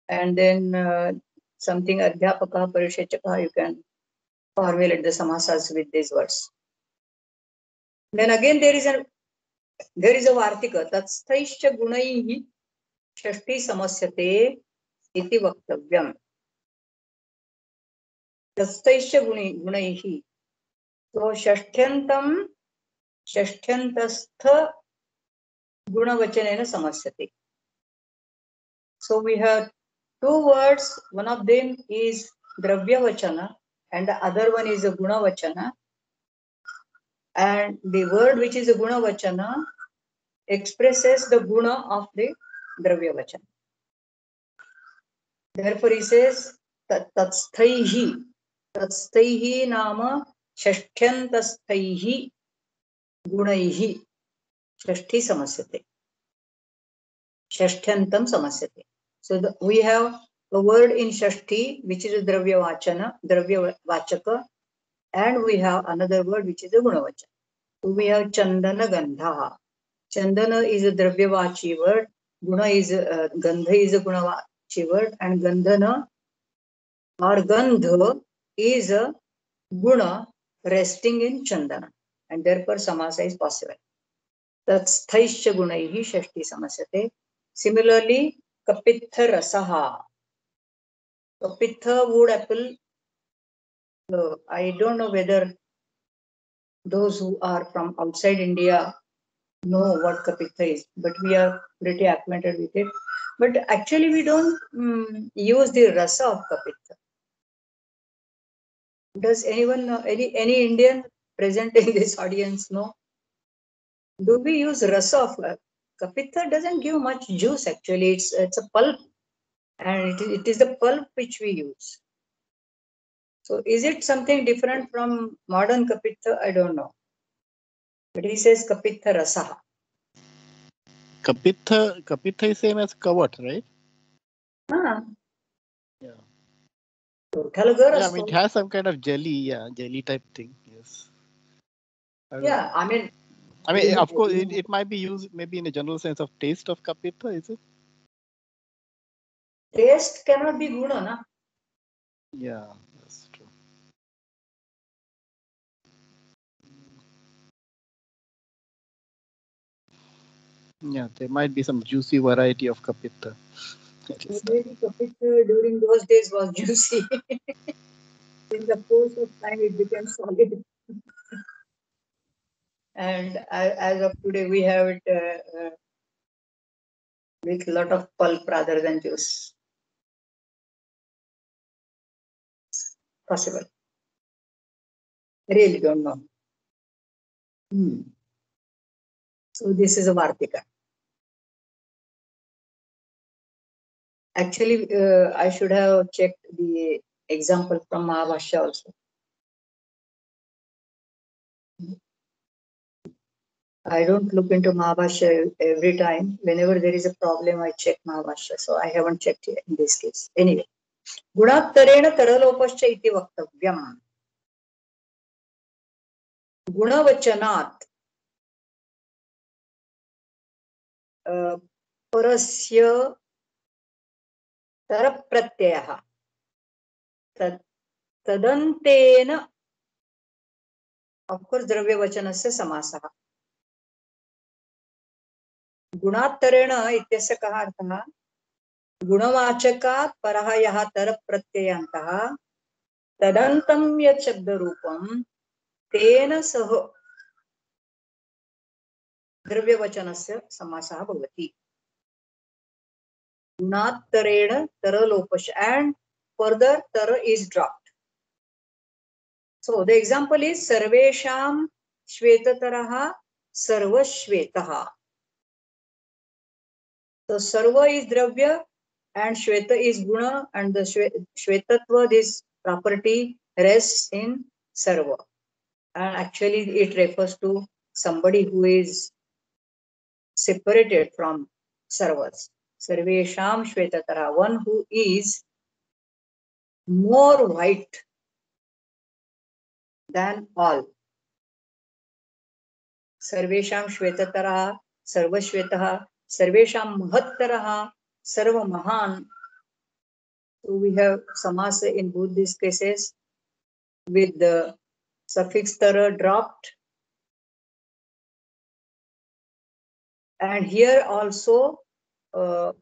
and then something Adhyapaka, Parishechakaha, you can formulate the samasas with these words. Then again there is a Vartika, Tatsthaischa Gunaihi Shashti Samasyate iti Vaktavyam. Tatsthaischa Gunaihi. So Shashtyantam Shashthyantastha Gunavachanena Samasyate. So we have two words, one of them is Dravya Vachana and the other one is a Guna Vachana. And the word which is a Guna Vachana expresses the Guna of the Dravya Vachana. Therefore he says Tatstaihi. Tatstaihi nama Shashthyantastaihi Gunaihi Shashti Samasyate. Shashtyantam Samasyate. So we have a word in Shashti which is a Dravya Vachaka, and we have another word which is a Gunavachana. So we have Chandana Gandha. Chandana is a Dravya Vachi word, Guna is Gandha is a Gunavachi word, and Gandhana or Gandha is a Guna resting in Chandana, and therefore Samasa is possible. That's Thaischa Gunaihi Shashti Samasyate. Similarly, Kapitha Rasaha. Kapitha wood apple. I don't know whether those who are from outside India know what Kapitha is, but we are pretty acquainted with it. But actually, we don't use the rasa of Kapitha. Does anyone know, any Indian present in this audience know? Do we use rasa of Kapitha doesn't give much juice actually. It's a pulp, and it is the pulp which we use. So is it something different from modern Kapitha? I don't know. But he says Kapitha Rasaha. Kapitha is same as kavat, right? Yeah. So, Yeah, I mean, it has some kind of jelly type thing. Yes. Yeah, I mean, of course, it might be used maybe in a general sense of taste of Kapitha, is it? Taste cannot be guna, na? Yeah, that's true. Yeah, there might be some juicy variety of Kapitha. Maybe Kapitha during those days was juicy. In the course of time, it became solid. And as of today, we have it with a lot of pulp rather than juice. Possible. Really don't know. So this is a Vartika. Actually, I should have checked the example from Mahabhashya also. I don't look into Mahabhashya every time. Whenever there is a problem, I check Mahabhashya. So I haven't checked it in this case. Anyway. Gunatarena taralopascha iti vaktavyam. Gunavachanat parasya tarapratyayah tadantena, of course, dravyavachanasya samasah. गुणात्तरेण इत्यस्य कः अर्थः? गुणवाचकात् परः यः तरप्रत्ययान्तः तदन्तं यत् शब्दरूपं तेन सह द्रव्यवचनस्य समासः भवति. गुणात्तरेण तरलोपश, and further tar is dropped. So the example is सर्वेषां श्वेततरः सर्वश्वेतः. So sarva is dravya and shweta is guna, and the shwetatva, this property, rests in sarva. And actually it refers to somebody who is separated from sarvas. Sarvesham shvetatara, one who is more white than all. Sarvesham shvetatara, sarvashvetah, sarvesham mahattaraha, sarva mahan. So we have samasa in both these cases with the suffix tara dropped. And here also a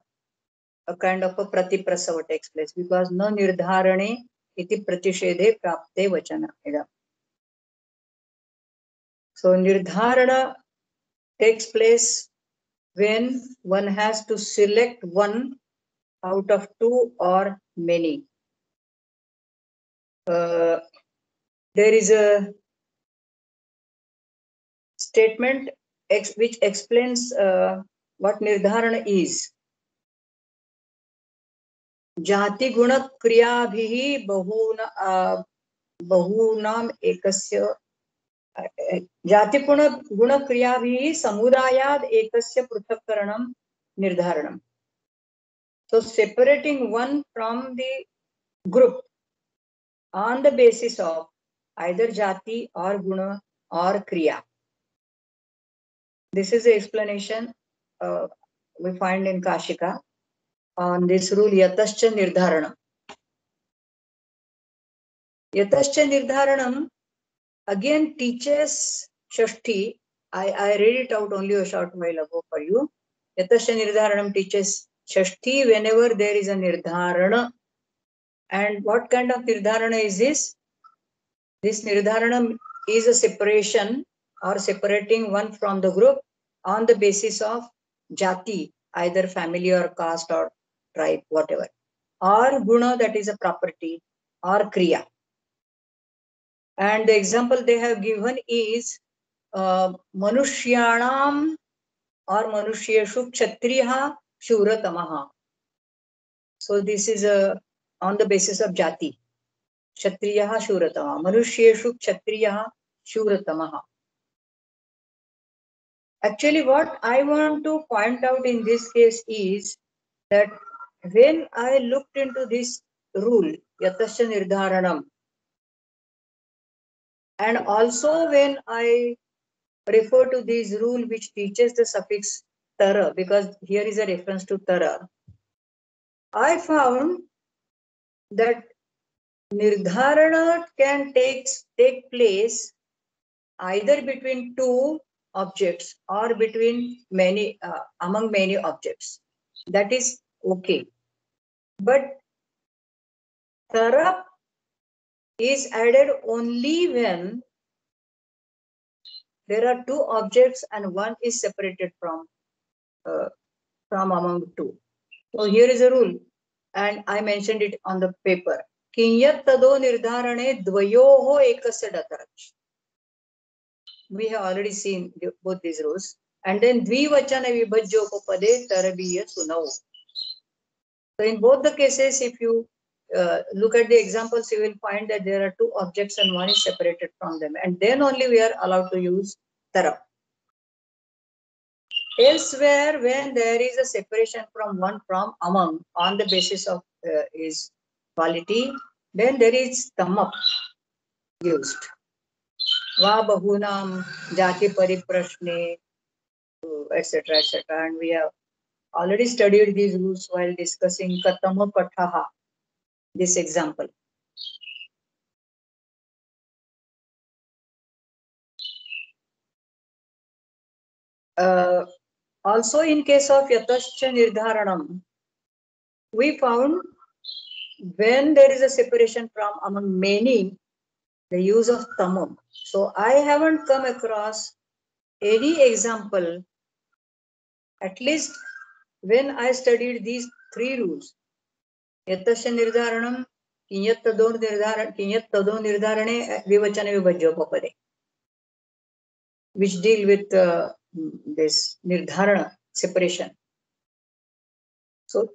kind of a pratiprasava takes place, because na nirdharane iti pratishedhe prapte vachana idam. So nirdharana takes place when one has to select one out of two or many. There is a statement which explains what nirdharana is. जाति गुण क्रियाभिः बहूनाम एकस्य जाति गुण क्रियाभिः समुदायाद एकस्य पृथक्करणं निर्धारणम्. So separating one from the group on the basis of either jati or guna or kriya. This is the explanation we find in Kashika on this rule, yatascha nirdharanam. Yatascha nirdharanam again teaches Shashti. I read it out only a short while ago for you. Yatascha nirdharanam teaches Shashti whenever there is a nirdharana. And what kind of nirdharana is this? This nirdharana is a separation or separating one from the group on the basis of jati, either family or caste or tribe, whatever, or guna, that is a property, or kriya. And the example they have given is manushyanam or Manusheshu Kshatriyaha Shuratamaha. So this is on the basis of Jati. Kshatriyaha Shuratamaha. Manusheshu Kshatriyaha Shuratamaha. Actually, what I want to point out in this case is that when I looked into this rule, Yatasya Nirdharanam, and also when I refer to this rule which teaches the suffix tara, because here is a reference to tara, I found that Nirdharana can take place either between two objects or between many, among many objects. That is okay. But tara is added only when there are two objects and one is separated from among two. So here is a rule, and I mentioned it on the paper. Kinyat tado nirdharane dvayoho ekasya datarach. We have already seen both these rules. And then dvivachana vibhajyopapade tarabiya sunau. So in both the cases, if you look at the examples, you will find that there are two objects and one is separated from them. And then only we are allowed to use tara. Elsewhere, when there is a separation from one from among on the basis of his quality, then there is tamap used. Va bahunam jati pariprashne, etc., etc. And we have already studied these rules while discussing katama pathaha, this example. Also in case of yatascha nirdharanam, we found when there is a separation from among many, the use of tamam. So I haven't come across any example, at least when I studied these three rules, yatasya nirdharanam, kinyat tado nirdharane, vivachana vibhajyopapade, which deal with this nirdharana, separation. So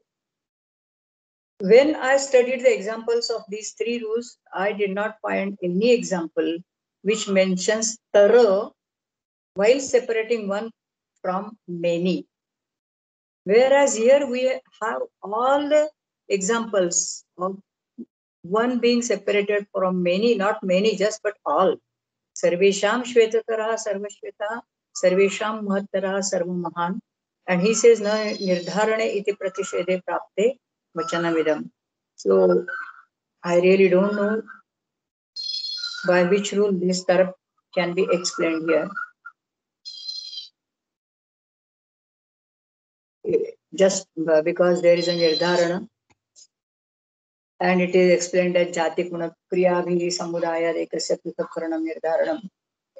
when I studied the examples of these three rules, I did not find any example which mentions tara while separating one from many. Whereas here we have all the examples of one being separated from many, not many just, but all. Sarvesham Shvetataraha Sarvashveta, Sarvesham Mahattaraha Sarva Mahan. And he says, Na Nirdharane iti pratishede prapte vachanamidam. So I really don't know by which rule this tarap can be explained here. Just because there is a nirdharana and it is explained as jati guna kriya bhi samudaya ekasya pritakaranam nirdharanam.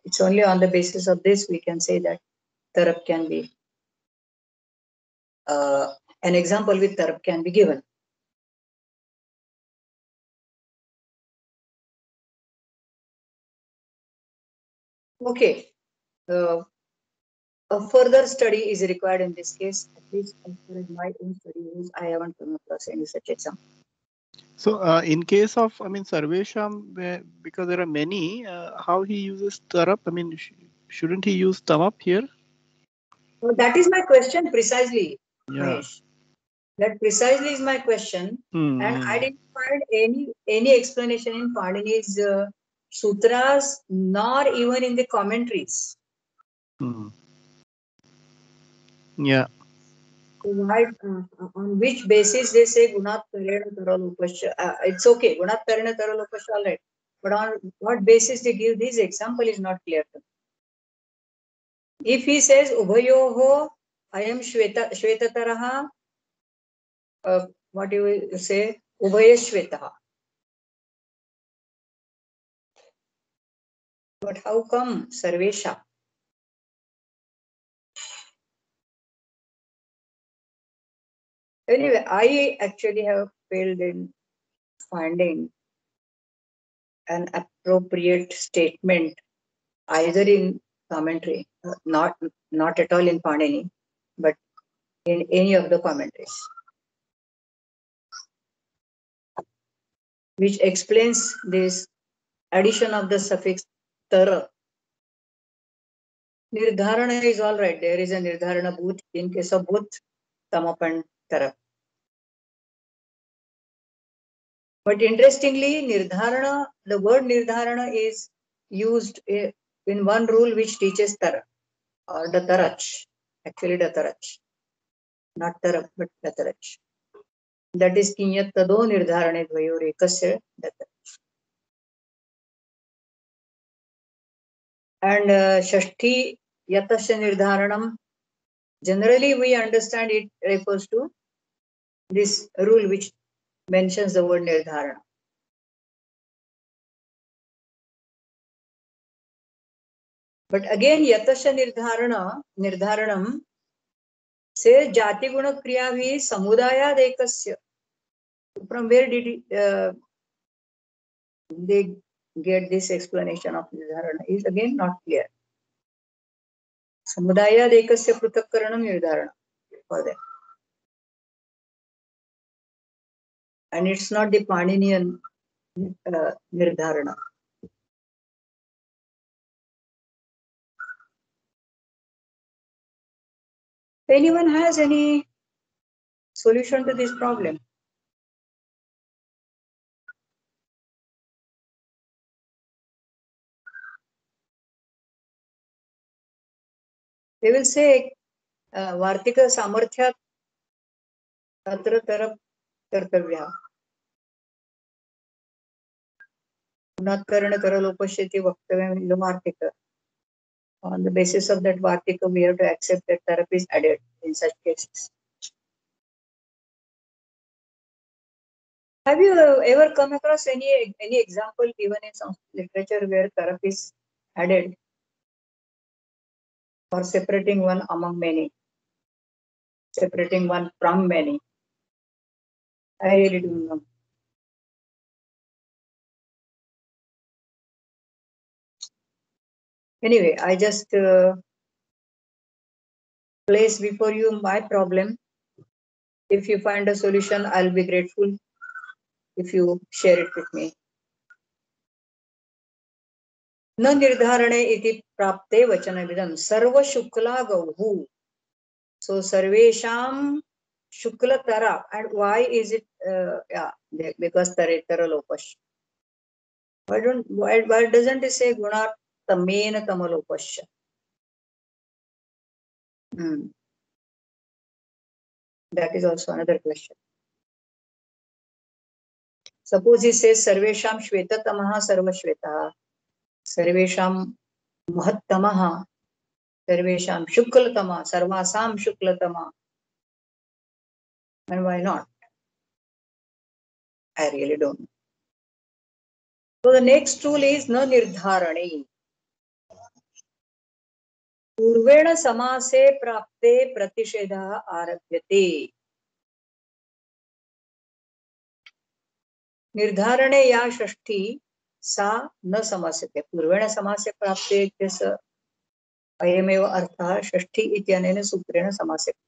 It's only on the basis of this we can say that tarap can be an example with tarap can be given. Okay, a further study is required in this case. At least as far as my own study is, I haven't come across any such example. So in case of, Sarvesham, because there are many, how he uses tarap? Shouldn't he use tamap here? So that is my question precisely, Yeah. Mahesh. That precisely is my question, and I didn't find any explanation in Panini's sutras, nor even in the commentaries. Yeah. Why, on which basis they say Gunat Tarena Taralupasya? It's okay, Gunat Tarena Taralupasya, all right. But on what basis they give this example is not clear to me. If he says Ubhayoho, I am Shvetataraha, what do you say? Ubhayashvetaha. But how come Sarvesha? Anyway, I actually have failed in finding an appropriate statement either in commentary, not at all in Panini, but in any of the commentaries, which explains this addition of the suffix tara. Nirdharana is all right. There is a nirdharana bhut in case of bhut, tamap and tara. But interestingly, nirdharana, the word nirdharana is used in one rule which teaches tara or datarach. Actually, datarach, not tara, but datarach. That is kinyat tado nirdharane dvayor ekasya datarach. And shashti yatasya nirdharanam. Generally, we understand it refers to this rule which mentions the word nirdharana. But again, yatasya nirdharanam says jati guna kriya bhi samudaya dekasya. From where did they get this explanation of nirdharana? Is again not clear. Samudaya dekasya prutakkaranam nirdharana for that. And it's not the Paninian nirdharana. If anyone has any solution to this problem? They will say Vartika Samarthya Tatra Tarap Kartavya. Unatkarana Taralopashyati Vaktavyam Vartika. On the basis of that Vartika, we have to accept that Tarap is added in such cases. Have you ever come across any example given in some literature where Tarap is added for separating one among many, separating one from many? I really don't know. Anyway, I just place before you my problem. If you find a solution, I'll be grateful if you share it with me. न निर्धारणे इति प्राप्ते वचनविदं सर्व शुक्ला गौः. So सर्वेषां shuklatara. And why is it? Because taretara lopash. Why doesn't it say guna tamena tamalopasya? That is also another question. Suppose he says sarvesham shvetatamaha sarvashvetah, sarvesham mahattamaha, sarvesham shuklatama, sarvasam shuklatama. And why not? I really don't know. So the next rule is na nirdharane. पूर्वेण समासे प्राप्ते प्रतिषेधः आरभ्यते. निर्धारणे या षष्ठी सा न समास्यते. पूर्वेण समासे प्राप्ते इत्यस्य अयमेव अर्थः षष्ठी इत्यनेन सूत्रेण समास्यते.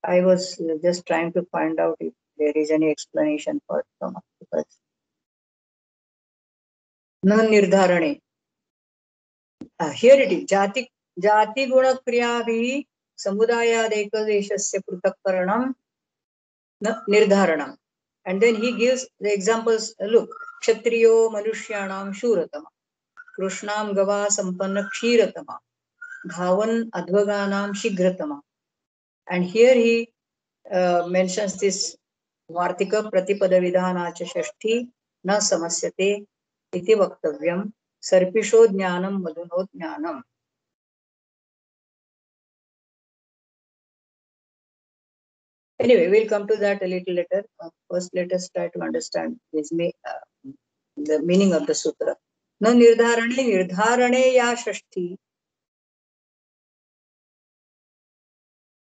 I was just trying to find out if there is any explanation for some of the words. न निर्धारणे. Here it is. जाति गुण क्रियाभिः समुदायादेकदेशस्य पृथक्करणं न निर्धारणम्. And then he gives the examples. Look, kshatriyo manusyanam shuratama, krishnam gava sampanna kshiratama, dhavan advaganam shigratama. And here he mentions this vartika pratipada vidhanacha shashti na samasyate iti vaktavyam sarpisho jnanam madhuno jnanam. Anyway, we'll come to that a little later. First, let us try to understand this the meaning of the sutra. No nirdharane ya shashti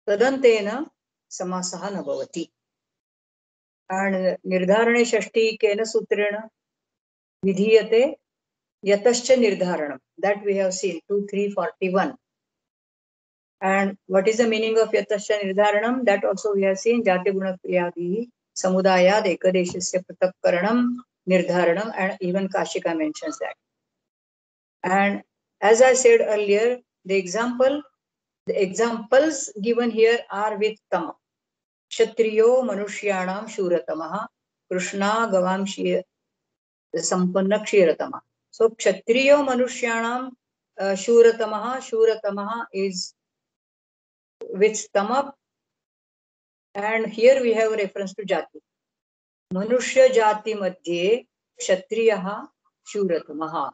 tadantena samasaha na bhavati. and निर्धारणे षष्ठी केन सूत्रेण vidhiyate yatascha nirdharanam. That we have seen 2.3.41. And what is the meaning of yatascha nirdharanam? That also we have seen jati guna kriyadi samudayad ekadeshasya pratakkaranam nirdharanam, and even Kashika mentions that. And as I said earlier, the examples given here are with tama. Kshatriyo manushyanam shuratamaha, Krishna gavam sampanna kshiratama. So Kshatriyo manushyanam shuratamaha is with tama, and here we have a reference to jati. Manushya jati madhye kshatriyaha shuratamaha.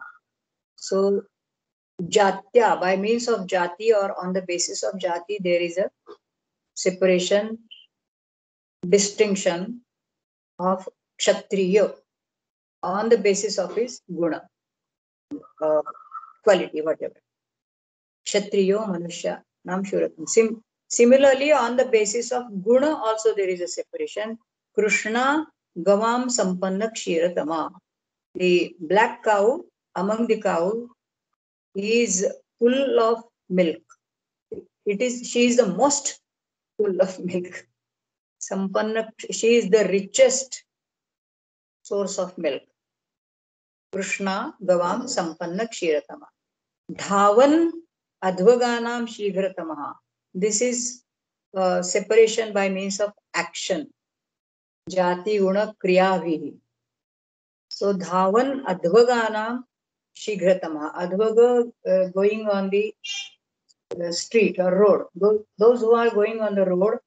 So Jatya, by means of jati or on the basis of jati, there is a separation, distinction of Kshatriya on the basis of his guna, quality, whatever. Kshatriyo Manushya Nam Shuratam. Similarly, on the basis of guna also there is a separation. Krishna Gavam Sampanna Kshiratama. The black cow among the cow is full of milk. She is the most full of milk. Sampanna, she is the richest source of milk. Krishna Gavam Sampanna Kshiratama. Dhavan Advaganam Shigratamaha. This is separation by means of action. Jati Guna Kriyavihi. So Dhavan Advaganam Shigratamaha. Advaga going on the street or road. Those who are going on the road,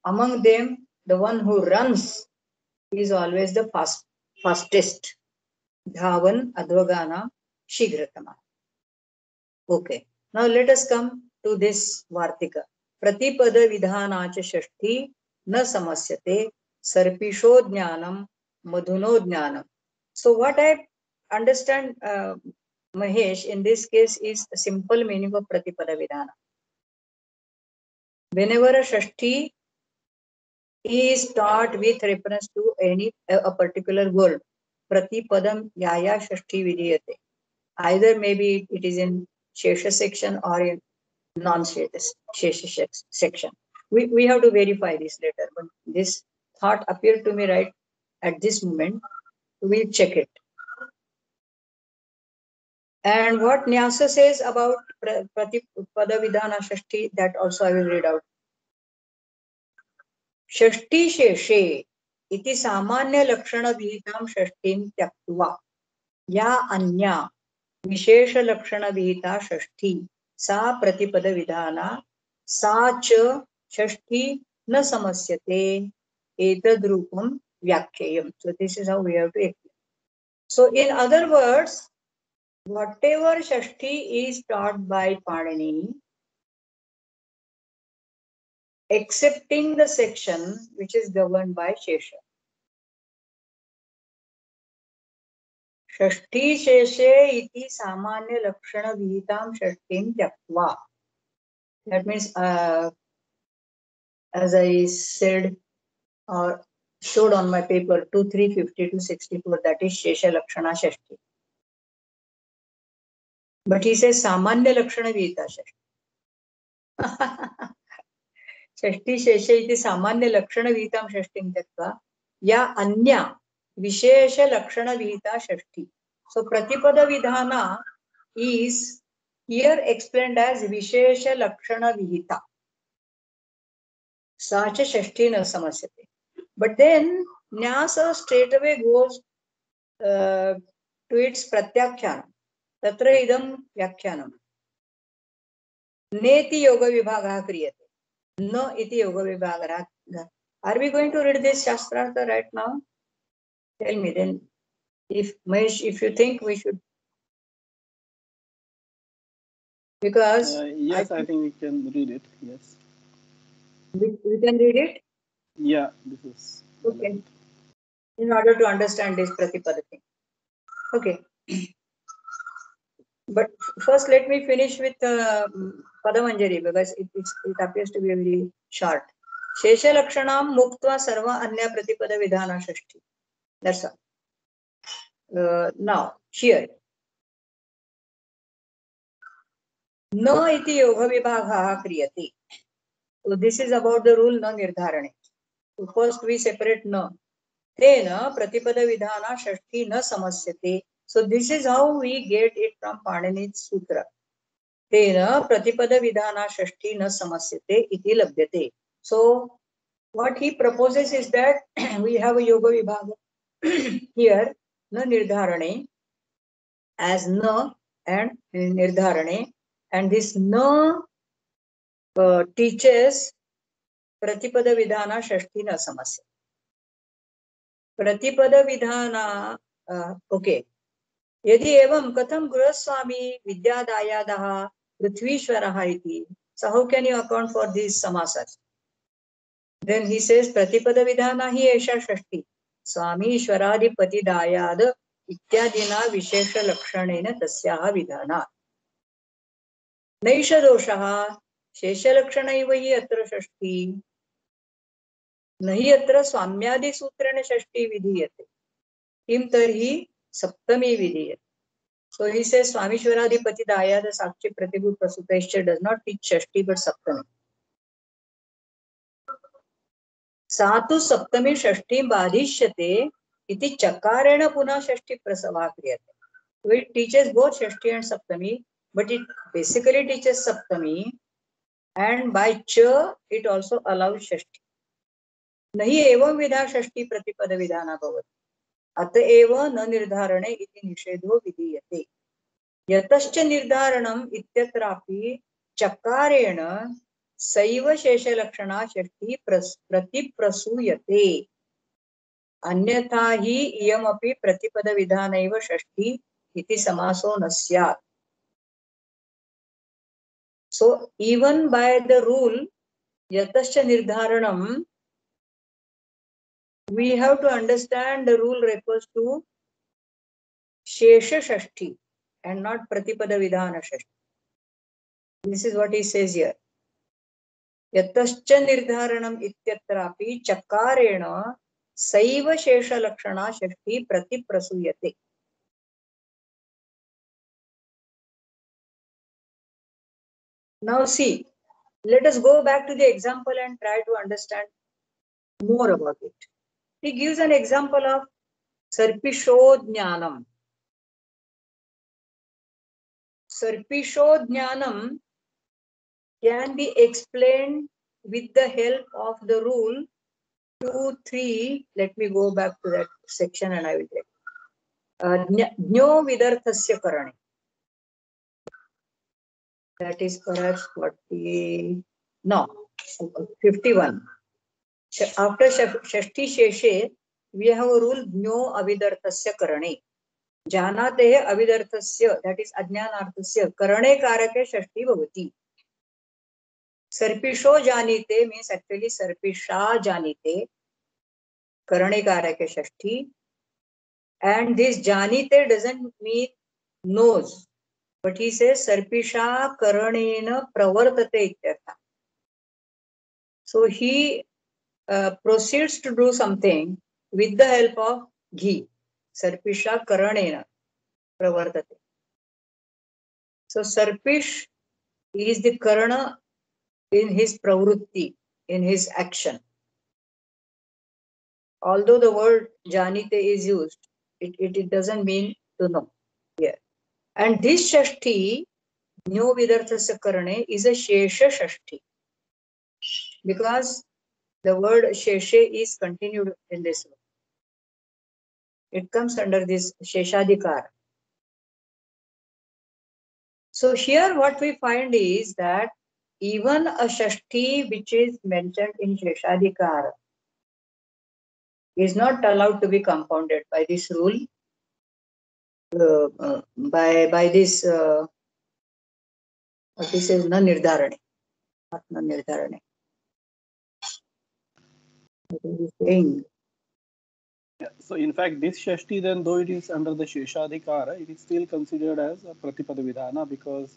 among them, the one who runs is always the fastest. Dhavan Advagana Shigratama. Okay. Now let us come to this Vartika. Pratipada Vidhanacha Shashti na samasyate sarpisho jnanam madhuno jnanam. So what I understand, Mahesh, in this case is a simple meaning of Pratipada Vidhana. Whenever a Shashti is taught with reference to a particular word, Pratipadam Yaya Shashti Vidhiyate. Either maybe it is in Shesha section or in non-Shesha section. We have to verify this later, but this thought appeared to me right at this moment. We'll check it. And what Nyasa says about Pratipada Vidhana Shashti, that also I will read out. Shashti Sheshe iti samanya lakshana vihitam shashtim tyaktva ya anya vishesha lakshana vihita shashti sa pratipad vidhana sa cha shashti na samasyate etad rupam vyakyayam. So this is how we have to explain. So in other words, whatever shashti is taught by Panini, excepting the section which is governed by Shesha. Shashti Sheshe iti samanya lakshana vihitam shashtim tyaktva. That means, as I said or showed on my paper, 2.3.50 to 64, that is Shesha Lakshana Shashti. But he says samanya lakshana vihita shashti. Shashti Sheshe iti samanya lakshana vihitam shashtim tyaktva ya anya vishesha lakshana vihita shashti. So Pratipada Vidhana is here explained as Vishesha Lakshana Vihita. Sacha Shashti na samasyate. But then Nyasa straight away goes to its Pratyakhyana. Tatra idam Vyakhyanam. Neti Yoga Vibhagaha Kriyate. No iti Yoga Vibhagaha. Are we going to read this Shastrartha right now? Tell me then. If Mahesh, if you think we should. Because yes, I think we can read it. Yes. We can read it? Yeah, this is okay. In order to understand this Pratipada thing. Okay. But first let me finish with Padamanjari because it appears to be very short. शेषलक्षणां मुक्त्वा सर्व अन्य प्रतिपद विधान षष्ठी. That's all. Now here न इति योग विभागः क्रियते. So this is about the rule न निर्धारणे. So first we separate न. तेन प्रतिपद विधान षष्ठी न समस्यते. So this is how we get it from Panini's sutra. तेन प्रतिपद विधान षष्ठी न समस्यते इति लभ्यते. So what he proposes is that we have a yoga vibhaga here न निर्धारणे as न and निर्धारणे, and this न teaches प्रतिपद विधान षष्ठी न समस्या. प्रतिपद विधान ओके. यदि एवं कथं गृहस्वामी विद्यादायादः पृथ्वीश्वरः इति. So how can you account for these samasas? Then he says प्रतिपद विधान ही एषा षष्ठी स्वामी ईश्वराधिपति दायाद इत्यादिना विशेष लक्षणेन तस्याः विधानात्. नैष दोषः शेषलक्षणैव हि अत्र षष्ठी न हि अत्र स्वाम्यादि सूत्रेण षष्ठी विधीयते. किं तर्हि सप्तमी विधीयते. So he says Swamishwaradipati Dayada Sakshi Pratibhu Prasupescha does not teach Shashti but Saptami. Satu Saptami Shashti Badhishyate iti Chakarena Puna Shashti Prasava Kriyate. So it teaches both Shashti and Saptami, but it basically teaches Saptami, and by Cha it also allows Shashti. Nahi evam vidha Shashti Pratipad Vidhana Bhavati. अतएव न निर्धारणे इति निषेधो विधीयते. यतश्च निर्धारणम् इत्यत्रापि चकारेण सैव शेषलक्षणा षष्ठी प्रतिप्रसूयते. अन्यथा हि इयमपि प्रतिपद विधानैव षष्ठी इति समासो न स्यात्. So even by the rule यतश्च निर्धारणम्, we have to understand the rule refers to Shesha Shashti and not Pratipada Vidhana Shashti. This is what he says here. Yatascha nirdharanam ityatrapi chakarena saiva Shesha Lakshana Shashti Pratiprasuyate. Now see, let us go back to the example and try to understand more about it. He gives an example of Sarpishodnyanam. Sarpishodnyanam can be explained with the help of the rule 2, 3. Let me go back to that section and I will tell. Jno vidarthasya karane. That is perhaps 40. No, 51. After Shashti Sheshe, we have a rule Jno avidarthasya karane. Janate avidarthasya, that is ajnanarthasya karane karake Shashti bhavati. Sarpisho janite means actually Sarpisha janite, karane karake Shashti. And this janite doesn't mean knows, but he says Sarpisha karanena pravartate ityartha. So he proceeds to do something with the help of ghee. Sarpisha karanena pravartate. So Sarpish is the karana in his pravrutti, in his action. Although the word janite is used, it doesn't mean to know here. And this Shashti, Jno vidarthasya karane, is a Shesha Shashti. Because the word Sheshe is continued in this way. It comes under this Sheshadikar. So here what we find is that even a Shashti which is mentioned in Sheshadikar is not allowed to be compounded by this rule, by this, what this is, na nirdharane. Not na nirdharane. What is he saying? Yeah, so in fact, this Shashti, then though it is under the Sheshadikara, it is still considered as a Pratipada Vidhana because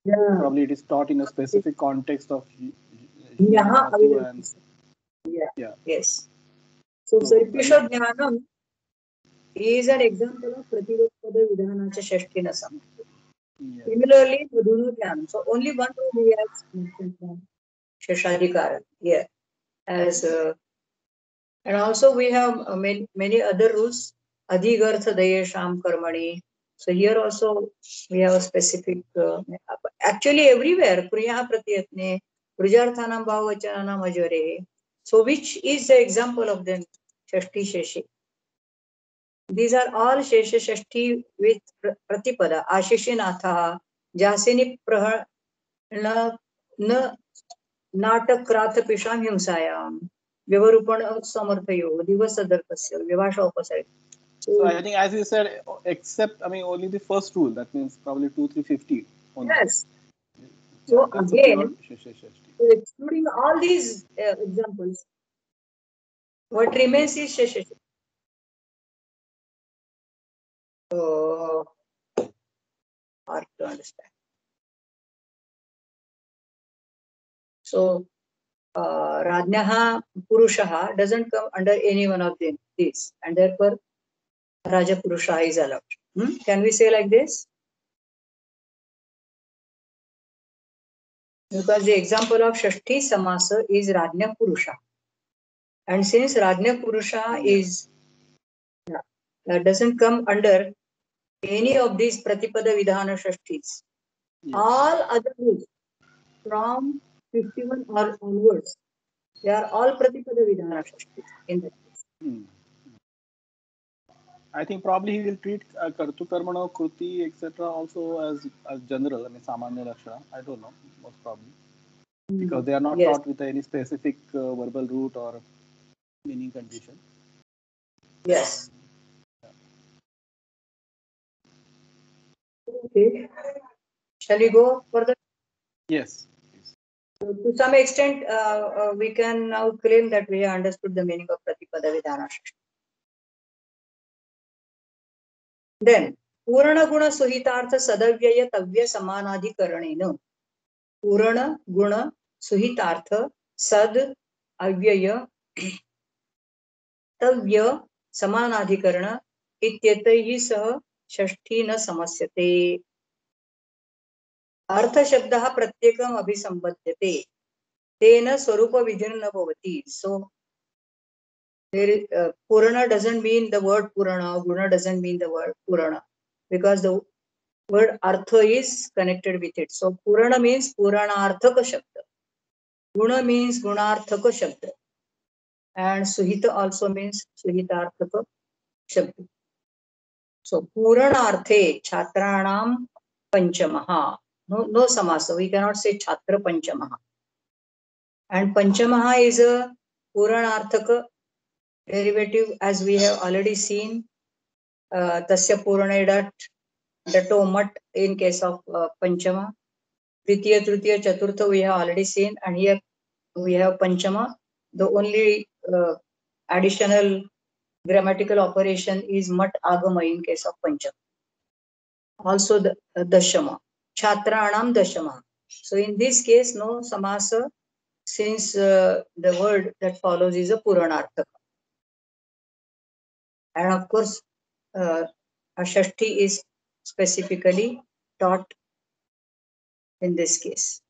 probably it is taught in a specific context of Yaha avidarthasya. Yeah. Yes. So So, Sarpisha Jnanam is an example of Prativotpada Vidhanacha Shashtina Samatya. yes. Similarly, Madhunu Jnanam. So only one rule we have mentioned from Shashadikara here. As and also we have many other rules. Adhigartha Dayesham Karmani. So here also we have a specific. Actually, everywhere Kriya Pratyatne, Prujarthanam Bhavachanam Ajare. So which is the example of them? Shashti Sheshi. These are all Shesha Shashti with Pratipada. Ashishi Natha, Jasini Praha Na नाटक्राथ पिशाम हिंसायाम व्यवरूपण समर्थयो दिवस दर्पस्य विभाषा उपसर्ग. So I think, as you said, except only the first rule. That means probably 2, 350 only. Yes. Yeah, So that's again, Shashti. excluding all these examples, what remains is Shesha. So hard to understand. So Rajnaha Purushaha doesn't come under any one of these, and therefore Raja Purusha is allowed. Can we say like this? Because the example of Shashti Samasa is Rajna Purusha. And since Rajna Purusha is doesn't come under any of these Pratipada Vidhana Shashtis, all other rules from 51 or onwards, they are all Pratipada Vidhana Shashtis in that case. I think probably he will treat Kartu Karmana, Kruti, etc. also as general, Samanya Lakshana. I don't know, most probably. Because they are not taught with any specific verbal root or meaning condition. Yes. Okay. Shall we go further? Yes. So to some extent, we can now claim that we have understood the meaning of Pratipada Vidhana Shashti. Then, Purana Guna Suhitartha Sadavyaya Tavya Samanadhikaranena. Purana Guna Suhitartha Sad Avyaya तव्य समानाधिकरण इत्येतैः सह षष्ठी न समस्यते. अर्थशब्दः प्रत्येकम् अभिसम्बध्यते तेन स्वरूपविधिर्न भवति. So Purana doesn't mean the word Purana, Guna doesn't mean the word Purana, because the word Artha is connected with it. So Purana means Puranarthaka Shabda, Guna means Gunarthaka Shabda, and Suhita also means Suhitarthaka Shabda. So Puranarthe Chhatranam Panchamaha. No samasa. We cannot say Chhatra Panchamaha. And Panchamaha is a Puranarthaka derivative, as we have already seen. Tasya Puranedat Dato Mat in case of Panchama. Tritiya, Tritiya, Chaturtha we have already seen, and here we have Panchama. The only additional grammatical operation is Mat Agama in case of Panchama. Also the Dashama. Chhatranam Dashama. So in this case, no samasa, since the word that follows is a Puranarthaka. And of course, a Shashti is specifically taught in this case.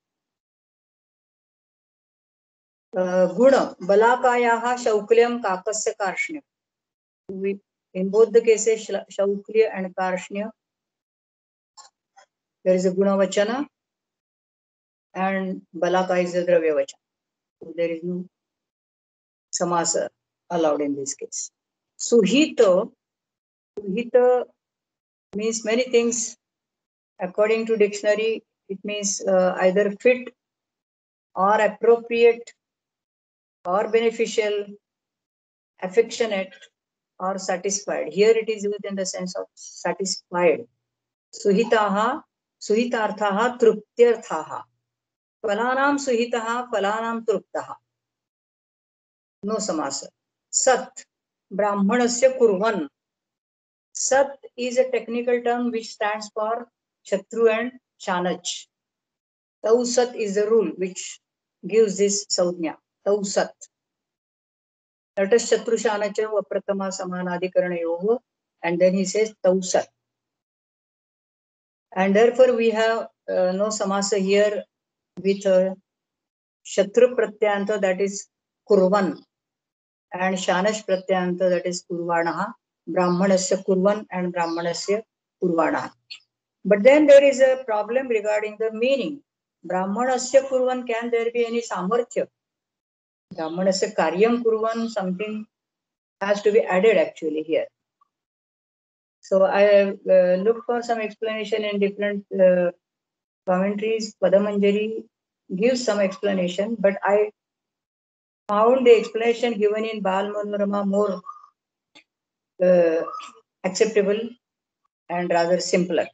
Guna, Balakayaha Shauklyam Kakasya Karshnya. In both the cases, Shauklya and Karshnya, there is a Guna Vachana and Balaka is a Dravya Vachana. So there is no samasa allowed in this case. Suhita means many things. According to dictionary, it means either fit or appropriate or beneficial, affectionate or satisfied. Here it is used in the sense of satisfied. Suhitaha, suhitarthaha, truptyarthaha. Phalanam suhitaha, phalanam truptaha. No samasa. Sat, brahmanasya kurvan. Sat is a technical term which stands for Shatru and Chanaj. Tau Sat is the rule which gives this Saudhnya. Tau Sat. Natashchatrushanach vapratama samanadhikaranyoh, and then he says tausat. And therefore we have no samasa here with shatru pratyanta, that is kurvan, and shanash pratyanta, that is kurvanaha, brahmanasya kurvan and brahmanasya kurvanaha. But then there is a problem regarding the meaning. Brahmanasya kurvan, can there be any samarthya? Brahmanasya karyam kurvan, something has to be added actually here. So I have looked for some explanation in different commentaries. Padamanjari gives some explanation, but I found the explanation given in Bal Manorama more acceptable and rather simpler.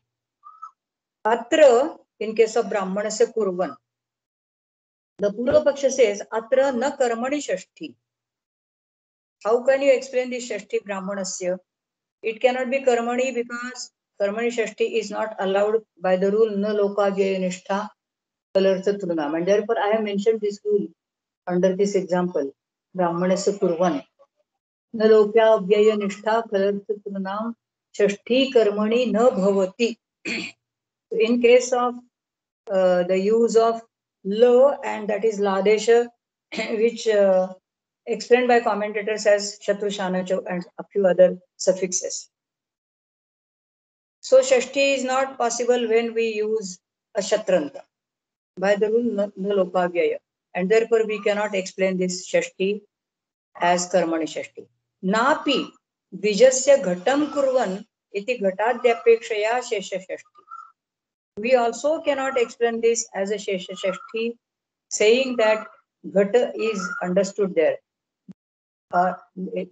Atra, in case of Brahmanasya kurvan, the Purva Paksha says, Atra na karmani shashti. How can you explain this shashti Brahmanasya? It cannot be karmani because karmani shashti is not allowed by the rule na loka jaya nishtha kalartha trunam. And therefore I have mentioned this rule under this example, Brahmanasya kurvan. Na lokya jaya nishtha kalartha trunam shashti karmani na bhavati. In case of the use of lo, and that is ladesha, which explained by commentators as Shatrushanach and a few other suffixes. So Shashti is not possible when we use a Shatranta by the rule no lokavyaya, and therefore we cannot explain this Shashti as Karmani Shashti. Napi Vijasya Ghatam Kurvan iti Ghatadhyapekshaya Shesha Shashti. We also cannot explain this as a Shesha Shashti, saying that Ghata is understood there.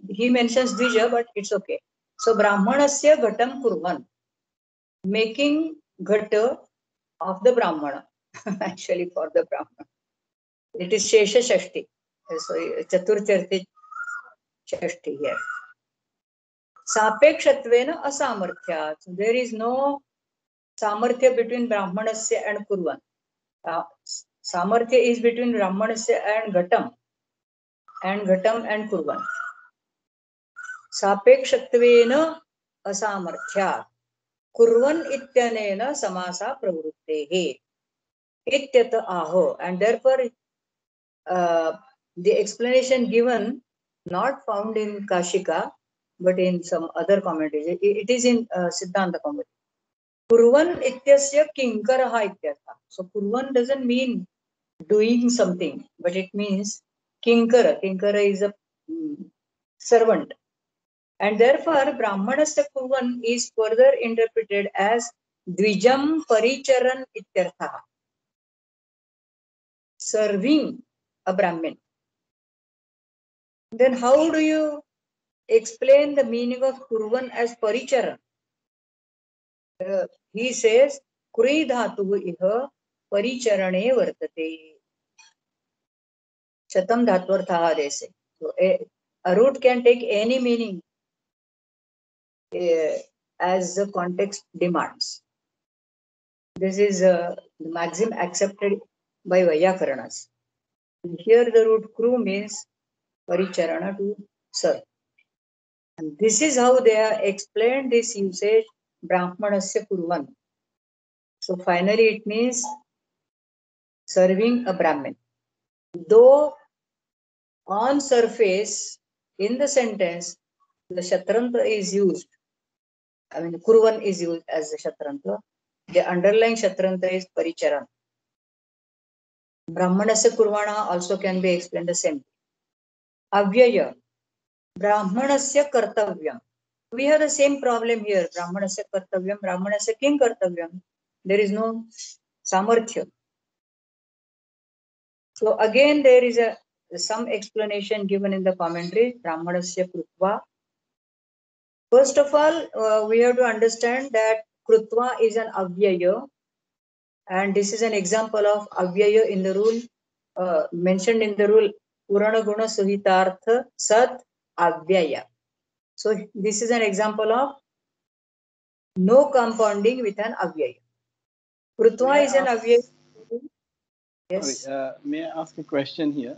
He mentions Dvija, but it's okay. So Brahmanasya Ghatam Kurvan, making Ghata of the Brahmana, actually for the Brahmana. It is Shesha Shashti. So Chaturthyarthi Shashti here. Sapekshatvena asamarthya. So there is no samarthya between Brahmanasya and Kurvan. Samarthya is between Brahmanasya and Ghatam and Kurvan. Sapekshatvena asamarthya. Kurvan ityanena samasa pravrittehe. Ityata aho. And therefore, the explanation given, not found in Kashika, but in some other commentaries. It is in Siddhanta commentary. Kurvan ityasya kinkaraha ityartha. So kurvan doesn't mean doing something, but it means kinkara. Kinkara is a servant. And therefore, Brahmanasya kurvan is further interpreted as Dvijam paricharan ityartha. Serving a Brahmin. Then how do you explain the meaning of kurvan as paricharan? He says, Kuri dhatu iha paricharane vartate. Shatam dhatvarthaha dese. So a root can take any meaning as the context demands. This is the maxim accepted by Vayakaranas. Here the root kru means paricharana, to serve. And this is how they have explained this usage, Brahmanasya kurvan. So finally it means serving a Brahmin. Though on surface in the sentence the Shatranta is used, I mean kurvan is used as the Shatranta, the underlying Shatranta is paricharan. Brahmanasya kurvana also can be explained the same. Avyaya, Brahmanasya kartavyam. We have the same problem here. Brahmanasya kartavyam, Brahmanasya king kartavyam. There is no samarthya. So again there is some explanation given in the commentary. Brahmanasya krutva. First of all, we have to understand that krutva is an avyaya, and this is an example of avyaya in the rule mentioned in the rule Purana Guna Suhitartha Sat Avyaya. So this is an example of no compounding with an avyaya. Krutva is an avyaya. Yes. Sorry, may I ask a question here?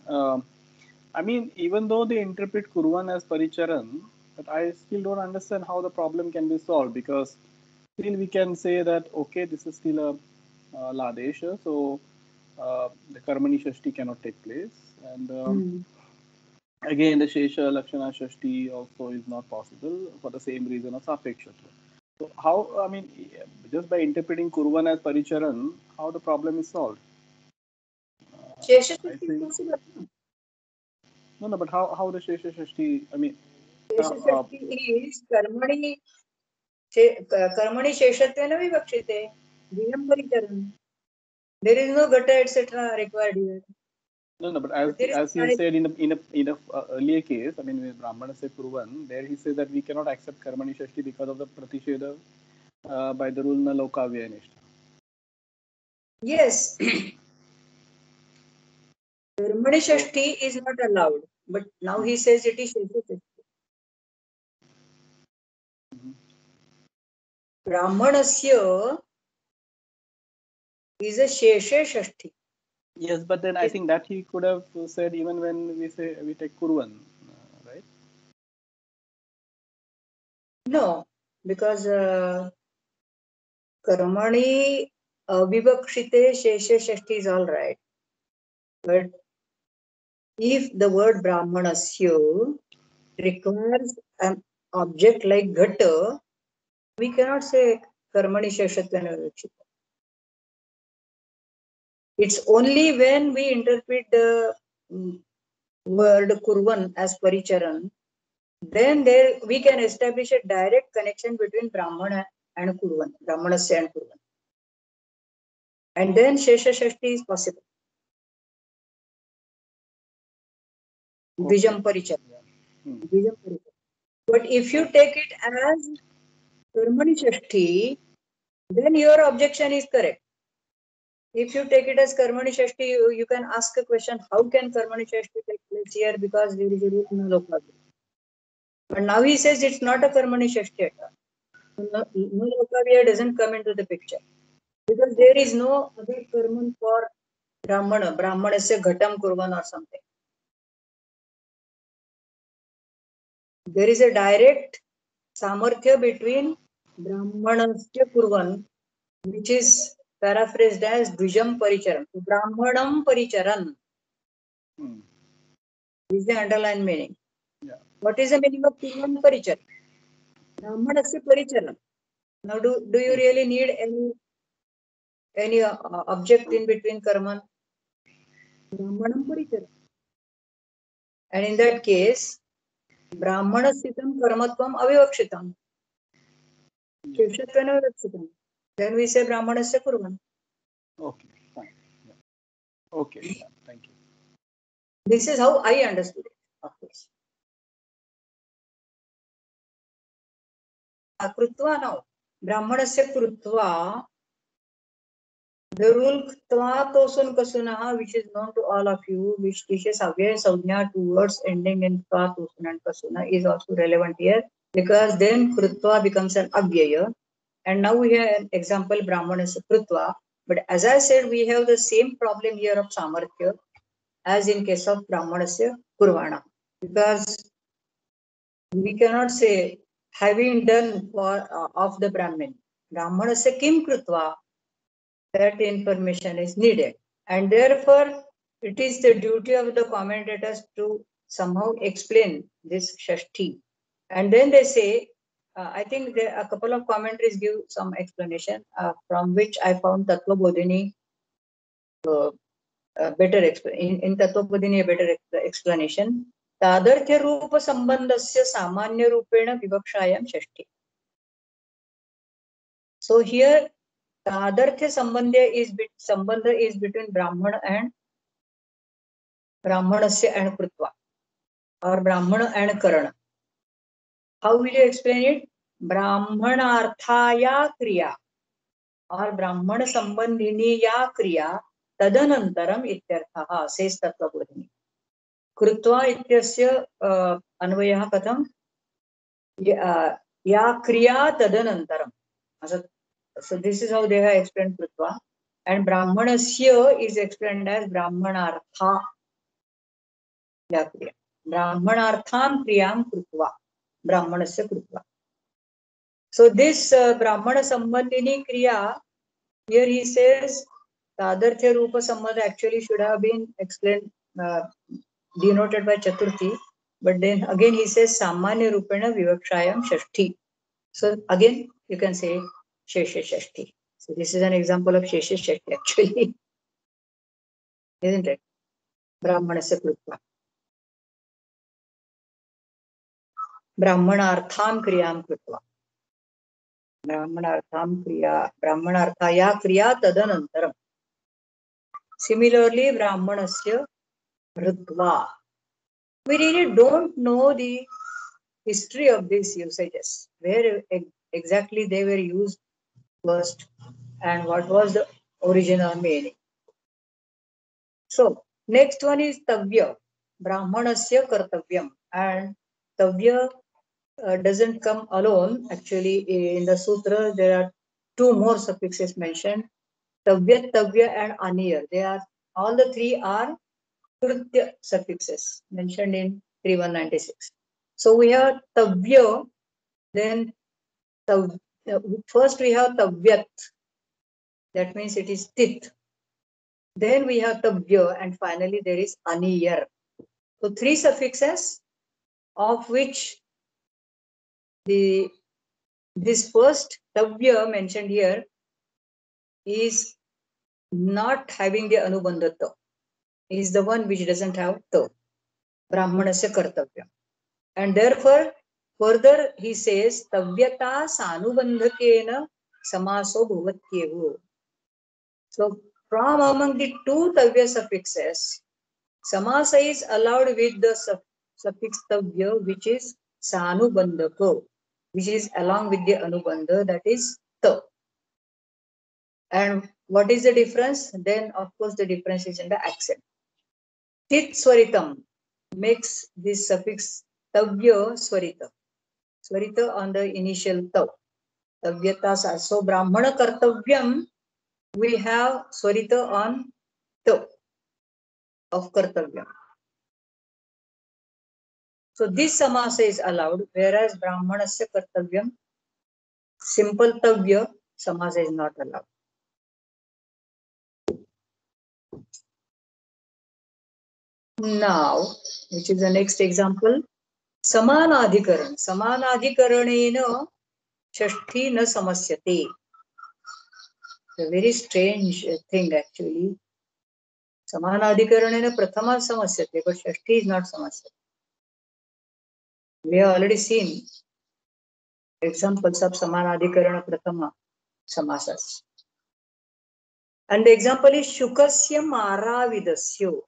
I mean, even though they interpret Kurvan as Paricharan, but I still don't understand how the problem can be solved, because still we can say that, okay, this is still a Ladesha, so the Karmani Shashti cannot take place. And again, the Shesha Lakshana Shashti also is not possible for the same reason of Sapekshatva. So how, I mean, just by interpreting Kurvan as Paricharan, how the problem is solved? Shesha I Shashti is think, possible. no, but how the Shesha Shashti, I mean, Shesha Shashti is Karmani Sheshatvena Vivakshite. Dhyam Paricharan. There is no Gata, etc. required here. no, but There is as he said in a earlier case, I mean, with Brahmana se Kurvan, there he says that we cannot accept Karmani Shashti because of the Pratisheda by the rule na Lokavya Nishta. Yes. Karmani Shashti is not allowed, but now he says it is Shesha Shashti. Brahmanasya is a Shesha Shashti. Yes, but then I think that he could have said even when we take Kurvan, right? No, because Karmani Vivakshite Shesha Shashti is all right. But if the word Brahmanasya requires an object like Gata, we cannot say Karmani Sheshatvena Vivakshite. It's only when we interpret the word Kurvan as Paricharan, then there we can establish a direct connection between Brahmana and Kurvan, Brahmanasya and Kurvan. And then Shesha Shashti is possible. Vijam Paricharan. Vijam Paricharan. But if you take it as Karmani Shashti, then your objection is correct. If you take it as Karmani Shashti, you can ask a question, how can Karmani Shashti take place here? Because there is a rule in Lokavya. But now he says it's not a Karmani Shashti at all. No Lokavya doesn't come into the picture. Because there is no other Karman for Brahmana. Brahmana is a Ghatam Kurvan or something. There is a direct samarthya between Brahmanasya Kurvan, which is paraphrased as Dvijam Paricharan. Brahmanam Paricharan. This is the underlying meaning. Yeah. What is the meaning of Kurvan Paricharan? Brahmanasya Paricharan. Now, do you really need any object in between Karman? Brahmanam Paricharan. And in that case, Brahmanasitam Karmatvam Avivakshitam. Sheshatvena Vivakshitam. Then we say Brahmanasya Kurvan. Okay, fine. Yeah. Okay, yeah, thank you. This is how I understood it, of course. Krutva now. Brahmanasya Krutva. The rule Ktva Tosun Kasuna, which is known to all of you, which teaches Avya Saujna, two words ending in Ktva Tosun and Kasuna, is also relevant here, because then Krutva becomes an Avyaya. And now we have an example Brahmanasya Krutva. But as I said, we have the same problem here of Samarthya as in case of Brahmanasya Kurvana. Because we cannot say, having done for of the Brahmin, Brahmanasya Kim Krutva, that information is needed. And therefore, it is the duty of the commentators to somehow explain this Shashti. And then they say, I think a couple of commentaries give some explanation, from which I found Tattva Bodhini better in Tattva Bodhini a better explanation. Tadarthya Rupa Sambandhasya Samanya Rupena Vivakshayam Shashti. So here, Tadarthya Sambandha is between Brahmana and Brahmanasya and Krutva, or Brahmana and Karana. How will you explain it? Brahmanarthaya kriya or Brahmana sambandhini ya kriya tadanantaram ityarthaha, says Tattva Bodhini. Krutva ityasya anvayah katham ya kriya tadanantaram. So this is how they have explained Krutva. And Brahmanasya is explained as Brahmanartha. या क्रिया ब्राह्मणार्थां क्रियां कृत्वा ब्राह्मणस्य कृत्वा. So this brahmana sambandhini kriya, here he says tadarthya rupa sambandha actually should have been explained, denoted by chaturthi, but then again he says samanya rupena vivakshayam shashti. So again you can say sheshe shashti. So this is an example of sheshe shashti actually, isn't it? Brahmanasya krutva. Brahmanartham kriyam krutva. Brahmanartham kriya, Brahmanarthaya kriya tadanantaram. Similarly, Brahmanasya Ritva. We really don't know the history of these usages, where exactly they were used first and what was the original meaning. So, next one is Tavya, Brahmanasya Kartavyam. And Tavya doesn't come alone. Actually, in the sutra, there are two more suffixes mentioned, Tavya, Tavya, and Aniyar. They are, all the three are Krutya suffixes mentioned in 3196. So we have Tavya, then first we have Tavyat, that means it is Tit. Then we have Tavya, and finally there is Aniyar. So three suffixes, of which this first Tavya mentioned here is not having the Anubandha Ta. Is the one which doesn't have Ta. Brahmanasya Kartavya. And therefore, further he says, Tavyata sanubandhakena samaso bhavatyevo. So, from among the two Tavya suffixes, samasa is allowed with the suffix Tavya, which is sanubandhako, which is along with the anubandha, that is ta. And what is the difference? Then, of course, the difference is in the accent. Tit swaritam makes this suffix Tavya swarita. Swarita on the initial tav. Tavyata. So Brahmana Kartavyam, we have Swarita on tav of Kartavyam. So this samasa is allowed, whereas Brahmanasya Kartavyam, simple Tavya, samasa is not allowed. Now, which is the next example, Samanadhikaran. Samanadhikaranena Shashti na samasyate. A very strange thing actually. Samanadhikaranena prathama samasyate, but Shashti is not samasyate. We have already seen examples of Samanadhikarana prathama samasas. And the example is Shukasya Maravidasyo.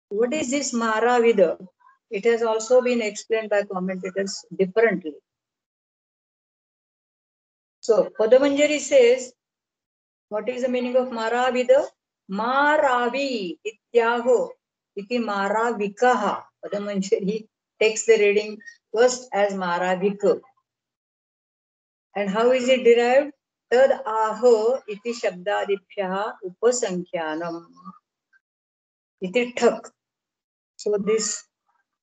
What is this Maravida? It has also been explained by commentators differently. So Padamanjari says, what is the meaning of Maravida? Maravi ityaho iti Maravikaha. Padamanjari takes the reading first as Maravika. And how is it derived? Tad aho iti shabdadibhyaha upasankhyanam iti thak. So this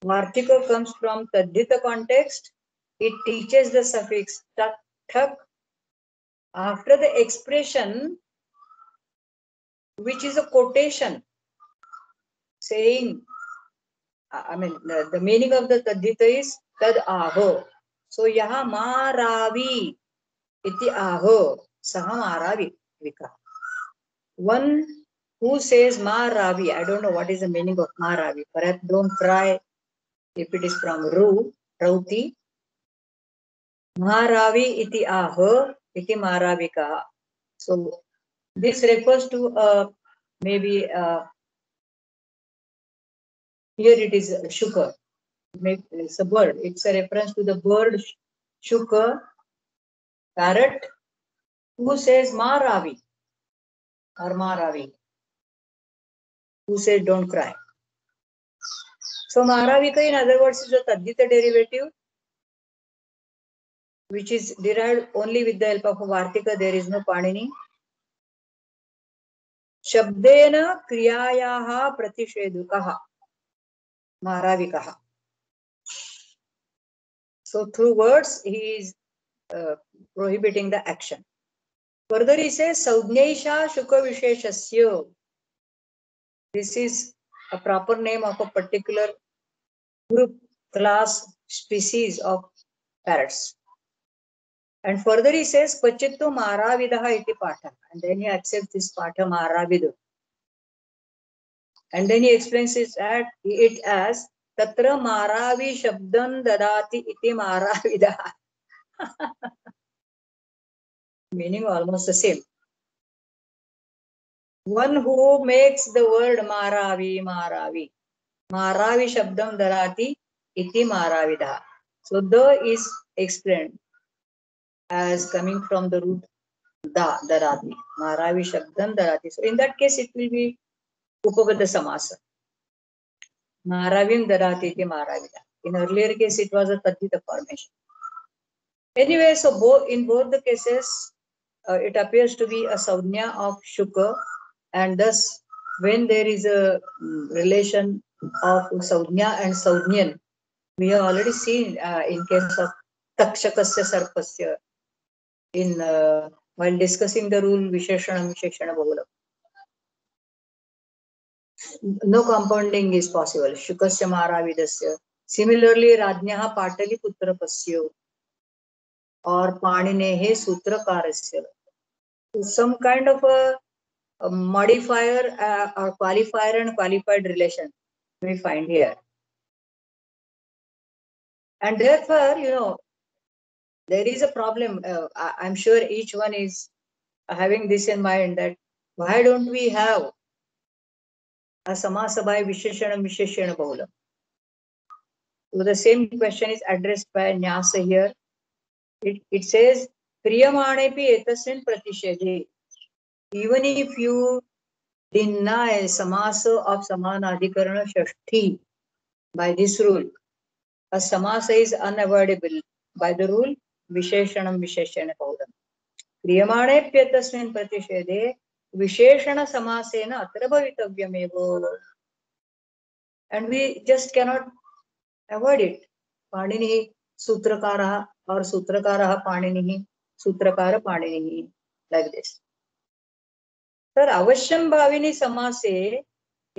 Vartika comes from Tadhita context. It teaches the suffix tat, thak after the expression, which is a quotation saying, the meaning of the Tadhita is tad aho. So yaha maravi iti aho saha maravi vika. One who says Maravi, I don't know what is the meaning of Maravi. Perhaps don't cry if it is from Rauti. Maravi iti aho iti Maravika. So this refers to maybe here it is Shuka. It's a bird. It's a reference to the bird Shuka, parrot, who says Maravi or Maravi, who says don't cry. So Maravika, in other words, is a Tadhita derivative, which is derived only with the help of a Vartika. There is no Panini. Shabdena kriyayaha pratishedhukaha. Maravikaha. So through words, he is prohibiting the action. Further, he says, Saudnyesha Shuka Visheshasya. This is a proper name of a particular group, class, species of parrots. And further, he says, Pachittu Maravidaha iti Patha. And then he accepts this Patha Maravidu. And then he explains it as Tatra Maravi Shabdan Dadati iti Maravidaha. Meaning almost the same. One who makes the word Maravi, Maravi. Maravi Shabdam Darati iti Maravidaha. So the is explained as coming from the root da, Darati. Maravi Shabdam Darati. So in that case, it will be Upapada Samasa. Maravim Darati iti Maravidaha. In earlier case, it was a Tadhita formation. Anyway, so in both the cases, it appears to be a Saudnya of Shuka, and thus when there is a relation of Saudnya and Saudnyan, we have already seen in case of Takshakasya Sarpasya in while discussing the rule Visheshana Visheshana Bahulam. No compounding is possible. Shukasya Maravidasya. Similarly, Rajnyaha Patali Putra Pasyo or Paninehe Sutrakarasya. Some kind of a modifier or qualifier and qualified relation we find here. And therefore, there is a problem. I'm sure each one is having this in mind, that why don't we have a samasa by Visheshana Visheshana Bahulam? So the same question is addressed by Nyasa here. It says, Priyamanepi etasmin pratishede. Even if you deny samasa of samanadhikarana shashti by this rule, a samasa is unavoidable by the rule Visheshanam Visheshana Bahulam. Kriyamanepyatasmin pratishede Visheshana samasena atra bhavitavyam. And we just cannot avoid it. Panini Sutrakara or Sutrakara Panini Sutrakara Panini, like this. Sir, Avashyam Bhavini Samase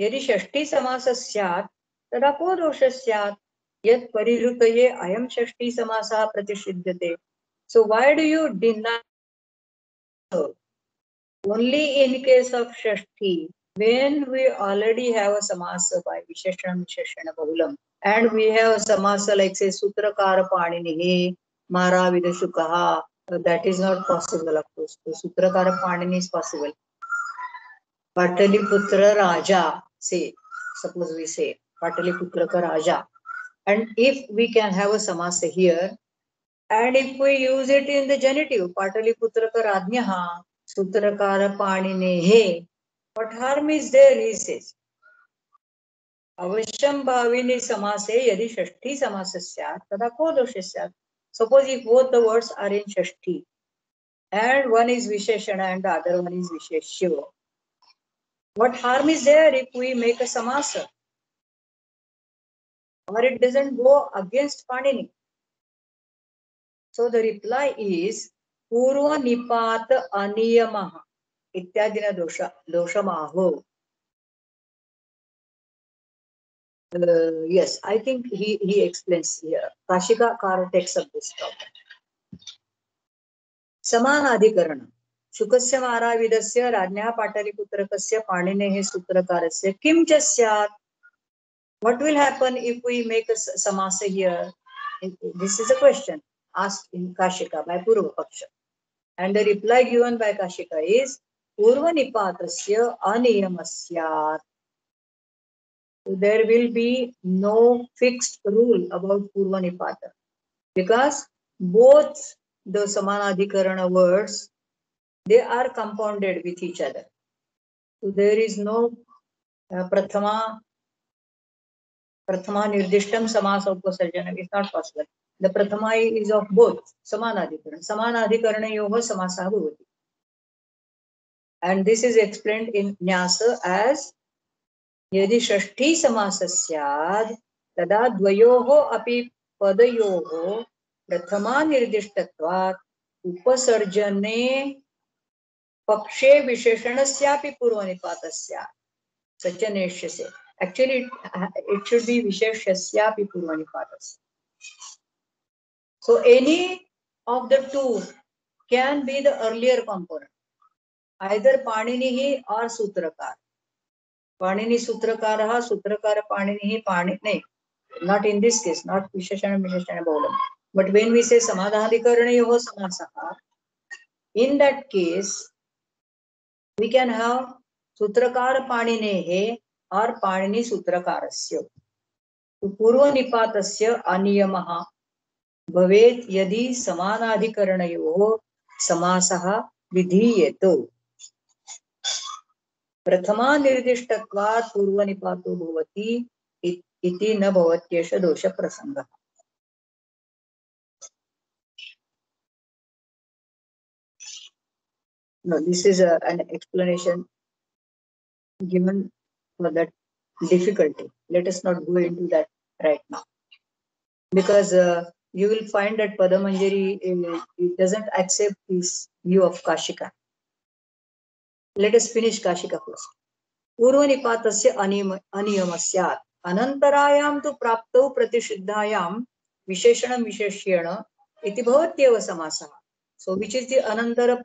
यदि षष्ठी समास स्यात् तदा को दोष स्यात् यत् परिहृतये अयं षष्ठी समासः प्रतिषिध्यते. So why do you deny only in case of Shashthi when we already have a samasa by Visheshana Visheshana Bahulam, and we have a samasa like say Sutrakara Paninihi Maravidha Shukaha? That is not possible, of course. So Sutrakara Panini is possible. Pataliputra Raja, say, suppose we say Pataliputra ka Raja. And if we can have a samasa here, and if we use it in the genitive, Pataliputra ka Radnyaha, Sutrakara Paninehe, what harm is there, he says. Avashyam Bhavini Samase Yadi Shashti Samasasya, Tada Ko Doshasya. Suppose if both the words are in Shashti, and one is Visheshana and the other one is Visheshya, what harm is there if we make a samasa? Or it doesn't go against Panini. So the reply is Purva Nipata Aniyamaha Ityadina Doshamaho. Yes, I think he explains here. Kashika Kara takes up this topic. Samanadhikarana. Shukasya Maravidasya Rajnyaha Pataliputrakas Paninehe Sutrakarasya Kim Chasyat. What will happen if we make a samasa here? This is a question asked in Kashika by Purva Paksha. And the reply given by Kashika is Purva Nipatasya Aniyamasyat. So there will be no fixed rule about Purva Nipata, because both the Samanadhikarana words, they are compounded with each other. So there is no Prathama Nirdishtam Samasa Upasarjanam. It's not possible. The Prathama is of both Samanadhikarana. Samanadhikarana yoga samasa bhavati. And this is explained in Nyasa as Yadi Shashti Samasa Syad तदा द्वयोः अपि पदयोः प्रथमा निर्दिष्टत्वात् उपसर्जने पक्षे विशेषणस्यापि पूर्वनिपातस्य such an eshase. Actually, it should be visheshasyapi purvanipatas. So any of the two can be the earlier component, either Paninihi or Sutrakar. Panini Sutrakaraha, Sutrakara Paninihi, Panini. Not in this case, not Visheshana Visheshana Baulam. But when we say Samadhadhikaranayoho Samasaha, in that case, we can have Sutrakara Paninehe or Panini Sutrakarasya. पूर्वनिपातस्य अनियमः भवेत् यदि समानाधिकरणयोः समासः विधीयेत। प्रथमा निर्दिष्टत्वात् पूर्वनिपातो भवति इति न भवत्येष दोषप्रसङ्गः। No, this is an explanation given for that difficulty. Let us not go into that right now, because you will find that Padamanjari it doesn't accept this view of Kashika. Let us finish Kashika first. पूर्वनिपातस्य अनियमस्यात् अनन्तरायां तु प्राप्तौ प्रतिषिद्धायां विशेषणं विशेष्येण इति भवत्येव समासः. So which is the anantara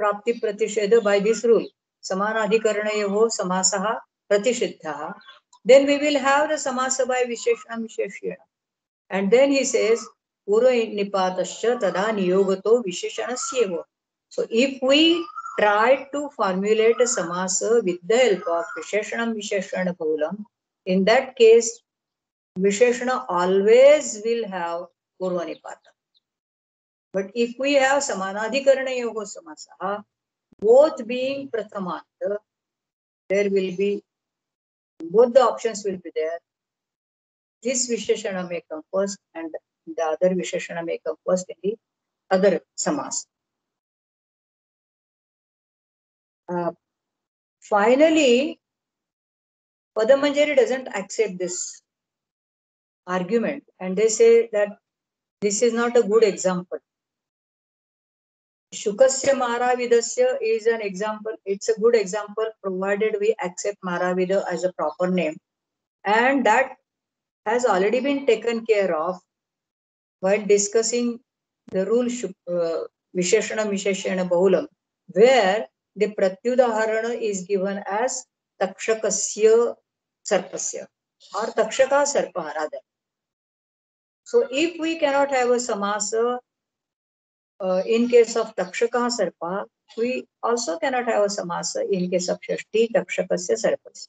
prapti pratished by this rule? Samanadhikaranayavoh samasah pratishiddhah. Then we will have the samasa by visheshanam visheshyena. And then he says, Purvanipatasya tada niyogato visheshanasyevo. So if we try to formulate a samasa with the help of visheshanam visheshana bhulam, in that case, visheshana always will have Purvanipata. But if we have samanadhikaranayoho samasa, both being prathamanta, there will be, both the options will be there. This visheshana may come first and the other visheshana may come first in the other samas. Finally, Padamanjari doesn't accept this argument and they say that this is not a good example. Shukasya Maravidasya is an example. It's a good example provided we accept Maravida as a proper name, and that has already been taken care of while discussing the rule Visheshana Visheshana Bahulam, where the Pratyudaharana is given as Takshakasya Sarpasya or Takshaka Sarpa rather. So if we cannot have a samasa in case of Takshaka Sarpa, we also cannot have a samasa in case of Shashti Takshakasya Sarpasya.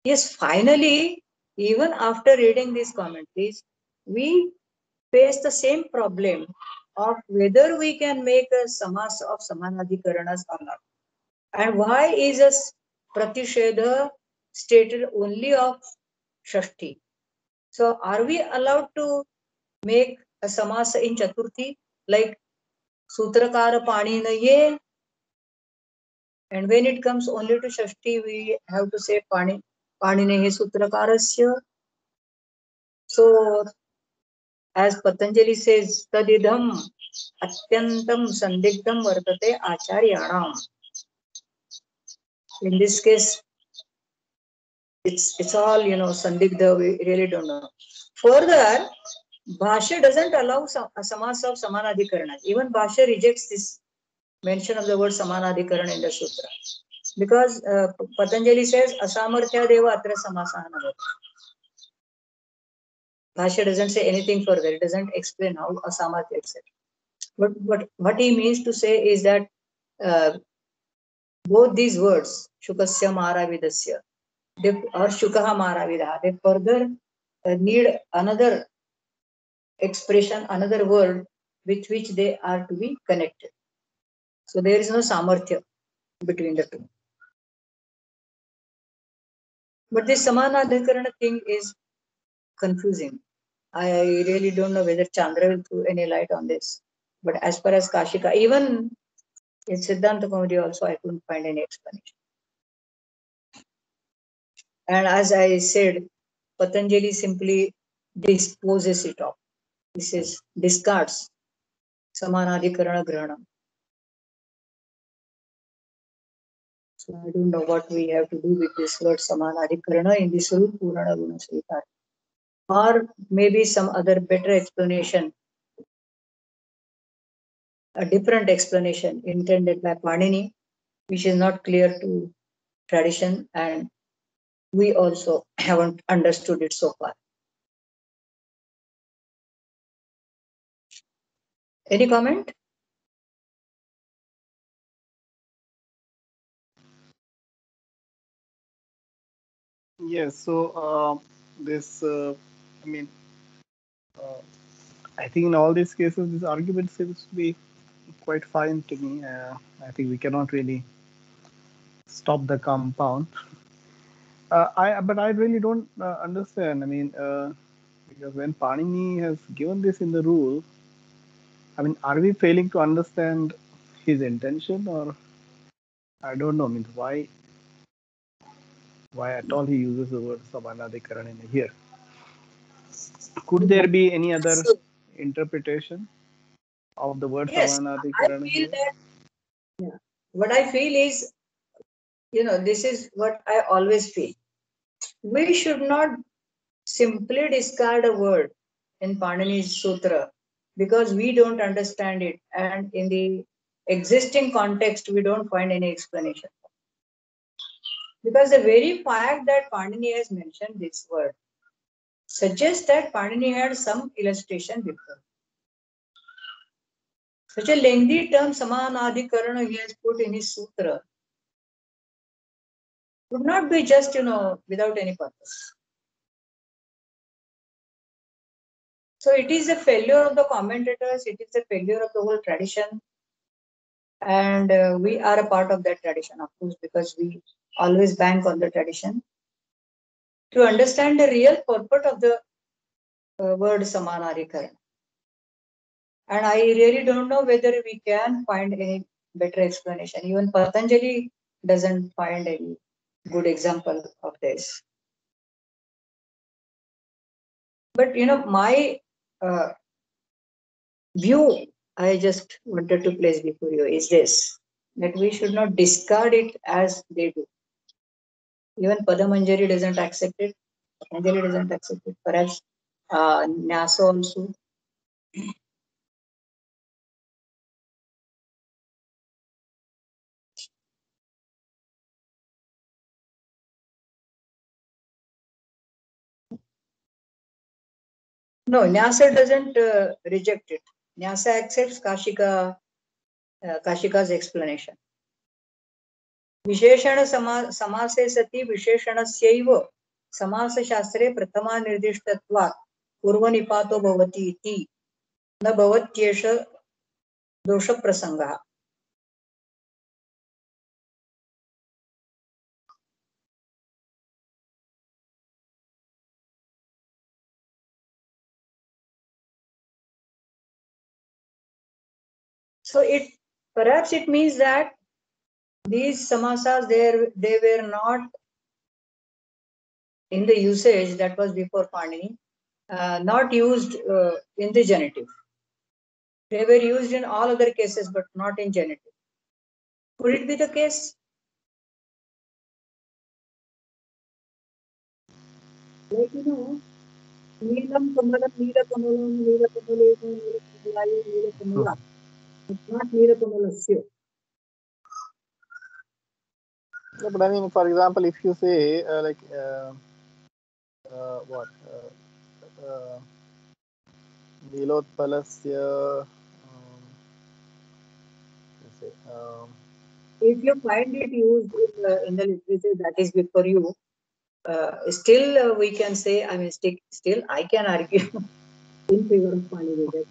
Yes, finally, even after reading these commentaries, we face the same problem of whether we can make a samasa of samanadhikaranas or not. And why is a pratishedha stated only of Shashti? So are we allowed to make a samasa in Chaturthi like Sutrakara Paninaye? And when it comes only to Shashti, we have to say Paninehe Sutrakarasya. So as Patanjali says, Tadidham Atyantam Sandigdham Vartate Acharyanam. In this case, it's all, Sandigdha, we really don't know. Further, Bhashya doesn't allow a samasa of Samanadhikarana. Even Bhashya rejects this mention of the word Samanadhikarana in the Sutra. Because Patanjali says, Asamarthya Deva Atra Samasana. Bhashya doesn't say anything further. It doesn't explain how Asamarthya, etc. But what he means to say is that both these words, Shukasya Maravidasya, or Shukaha Maravidaha, they further need another expression, another word with which they are to be connected. So there is no samarthya between the two. But this Samanadhikarana thing is confusing. I really don't know whether Chandra will throw any light on this. But as far as Kashika, even in Siddhanta Kaumudi also, I couldn't find any explanation. And as I said, Patanjali simply disposes it off. This is discards Samanadhikarana Grahanam. So I don't know what we have to do with this word Samanadhikarana in this Swarup Purana Guna Svikar. Or maybe some other better explanation, a different explanation intended by Panini, which is not clear to tradition, and we also haven't understood it so far. Any comment? Yes. So this, I mean, I think in all these cases, this argument seems to be quite fine to me. I think we cannot really stop the compound. But I really don't understand. I mean, because when Panini has given this in the rule, I mean, are we failing to understand his intention, or I don't know? I mean, why at all he uses the word Samanadhikaran in here? Could there be any other interpretation of the word Yes, I Samanadhikaran feel here? that. Yeah. What I feel is, this is what I always feel. We should not simply discard a word in Panini's Sutra because we don't understand it, and in the existing context, we don't find any explanation. Because the very fact that Panini has mentioned this word suggests that Panini had some illustration before. Such a lengthy term, Samanadhikarana, he has put in his Sutra, would not be just, without any purpose. So it is a failure of the commentators, it is a failure of the whole tradition. And we are a part of that tradition, of course, because we always bank on the tradition. To understand the real purport of the word Samanadhikarana. And I really don't know whether we can find any better explanation. Even Patanjali doesn't find any good example of this. But my view I just wanted to place before you is this, that we should not discard it as they do. Even Padamanjari doesn't accept it, Patanjali doesn't accept it, perhaps Nyasa also. No, Nyasa doesn't reject it. Nyasa accepts Kashika's explanation. विशेषण समासे सति विशेषणस्यैव समासशास्त्रे प्रथमा निर्दिष्टत्वात् पूर्वनिपातो भवति इति न भवत्येष दोषप्रसंगः. So perhaps it means that these samasas they were not in the usage that was before Panini, not used in the genitive. They were used in all other cases, but not in genitive. Could it be the case? Like Neelam Kamalam, Neela Kamalam, Neela Kamalam, Neela Kamalayu, Neela Kamala. It's not Neela Kamalasya. Yeah, but I mean, for example, if you say Nilotpalasya, if you find it used in the literature that is before you, still we can say, I mean, still I can argue in favor of Panini that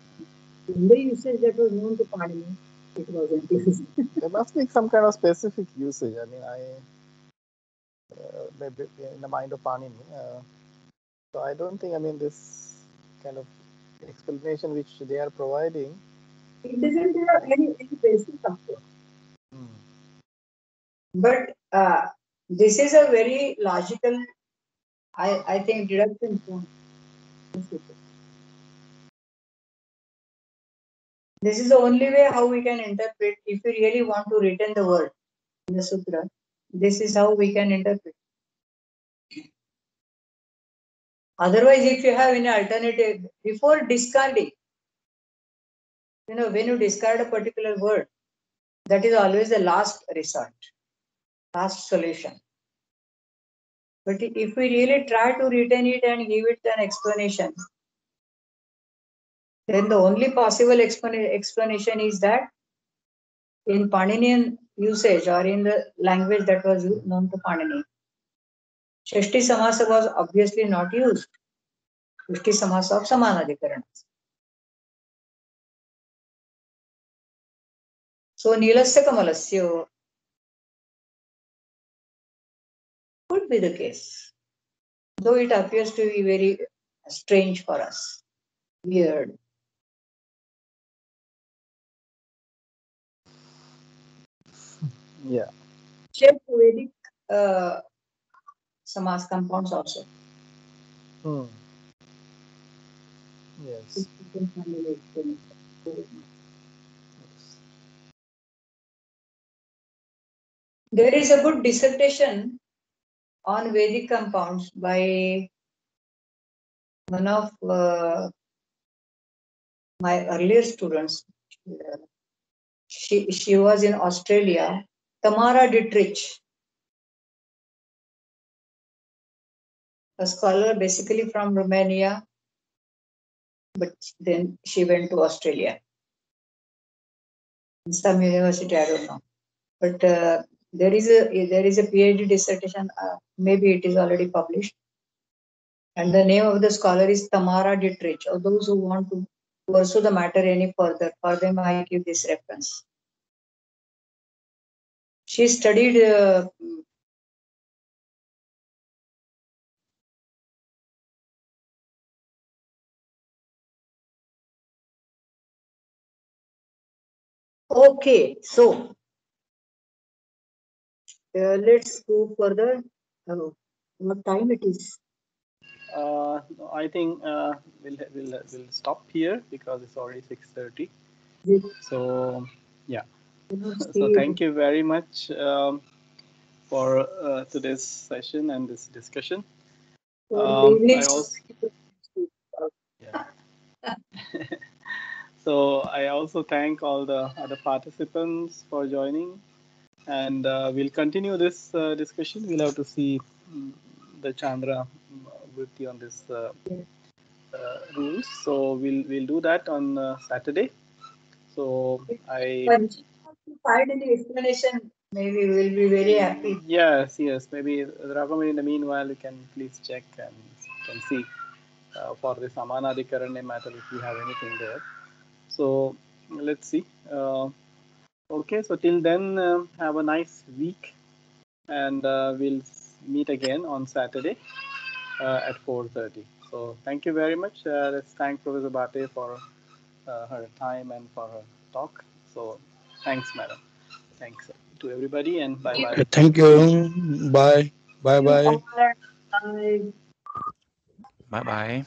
in the usage that was known to Panini, it wasn't used. There must be some kind of specific usage. I mean, maybe in the mind of Panini. So I don't think, I mean, this kind of explanation which they are providing. It doesn't have any basis, of course. But this is a very logical I think deduction. This is the only way how we can interpret. If we really want to retain the word in the sutra, this is how we can interpret. Otherwise, if you have any alternative, before discarding, when you discard a particular word, that is always the last resort, last solution. But if we really try to retain it and give it an explanation, then the only possible explanation is that in Paninian usage or in the language that was known to Panini, Shashti Samasa was obviously not used. Shashti Samasa of Samanadhikarana. So Nilasya Kamalasya could be the case, though it appears to be very strange for us, weird. Yeah. Check Vedic Samas compounds also. Yes. There is a good dissertation on Vedic compounds by one of my earlier students. She was in Australia, Tamara Dietrich, a scholar basically from Romania, but then she went to Australia. In some university, I don't know. But there is a PhD dissertation, maybe it is already published. And the name of the scholar is Tamara Dietrich. Or those who want to pursue the matter any further, for them I give this reference. She studied okay, so let's go further. What time it is? I think we'll stop here because it's already 6:30. So yeah. So thank you very much for today's session and this discussion. I also, yeah. So I also thank all the other participants for joining, and we'll continue this discussion. We'll have to see the Chandra Vritti on this rules. So we'll do that on Saturday. So I find any explanation, maybe we'll be very happy. yes. Maybe Raghavan, in the meanwhile, you can please check and can see for the Samanadhikaranya matter if you have anything there. So let's see. Okay, so till then, have a nice week, and we'll meet again on Saturday at 4:30. So thank you very much. Let's thank Professor Bhate for her time and for her talk. So thanks, madam. Thanks to everybody, and bye bye. Thank you. Bye. Bye bye. Bye bye.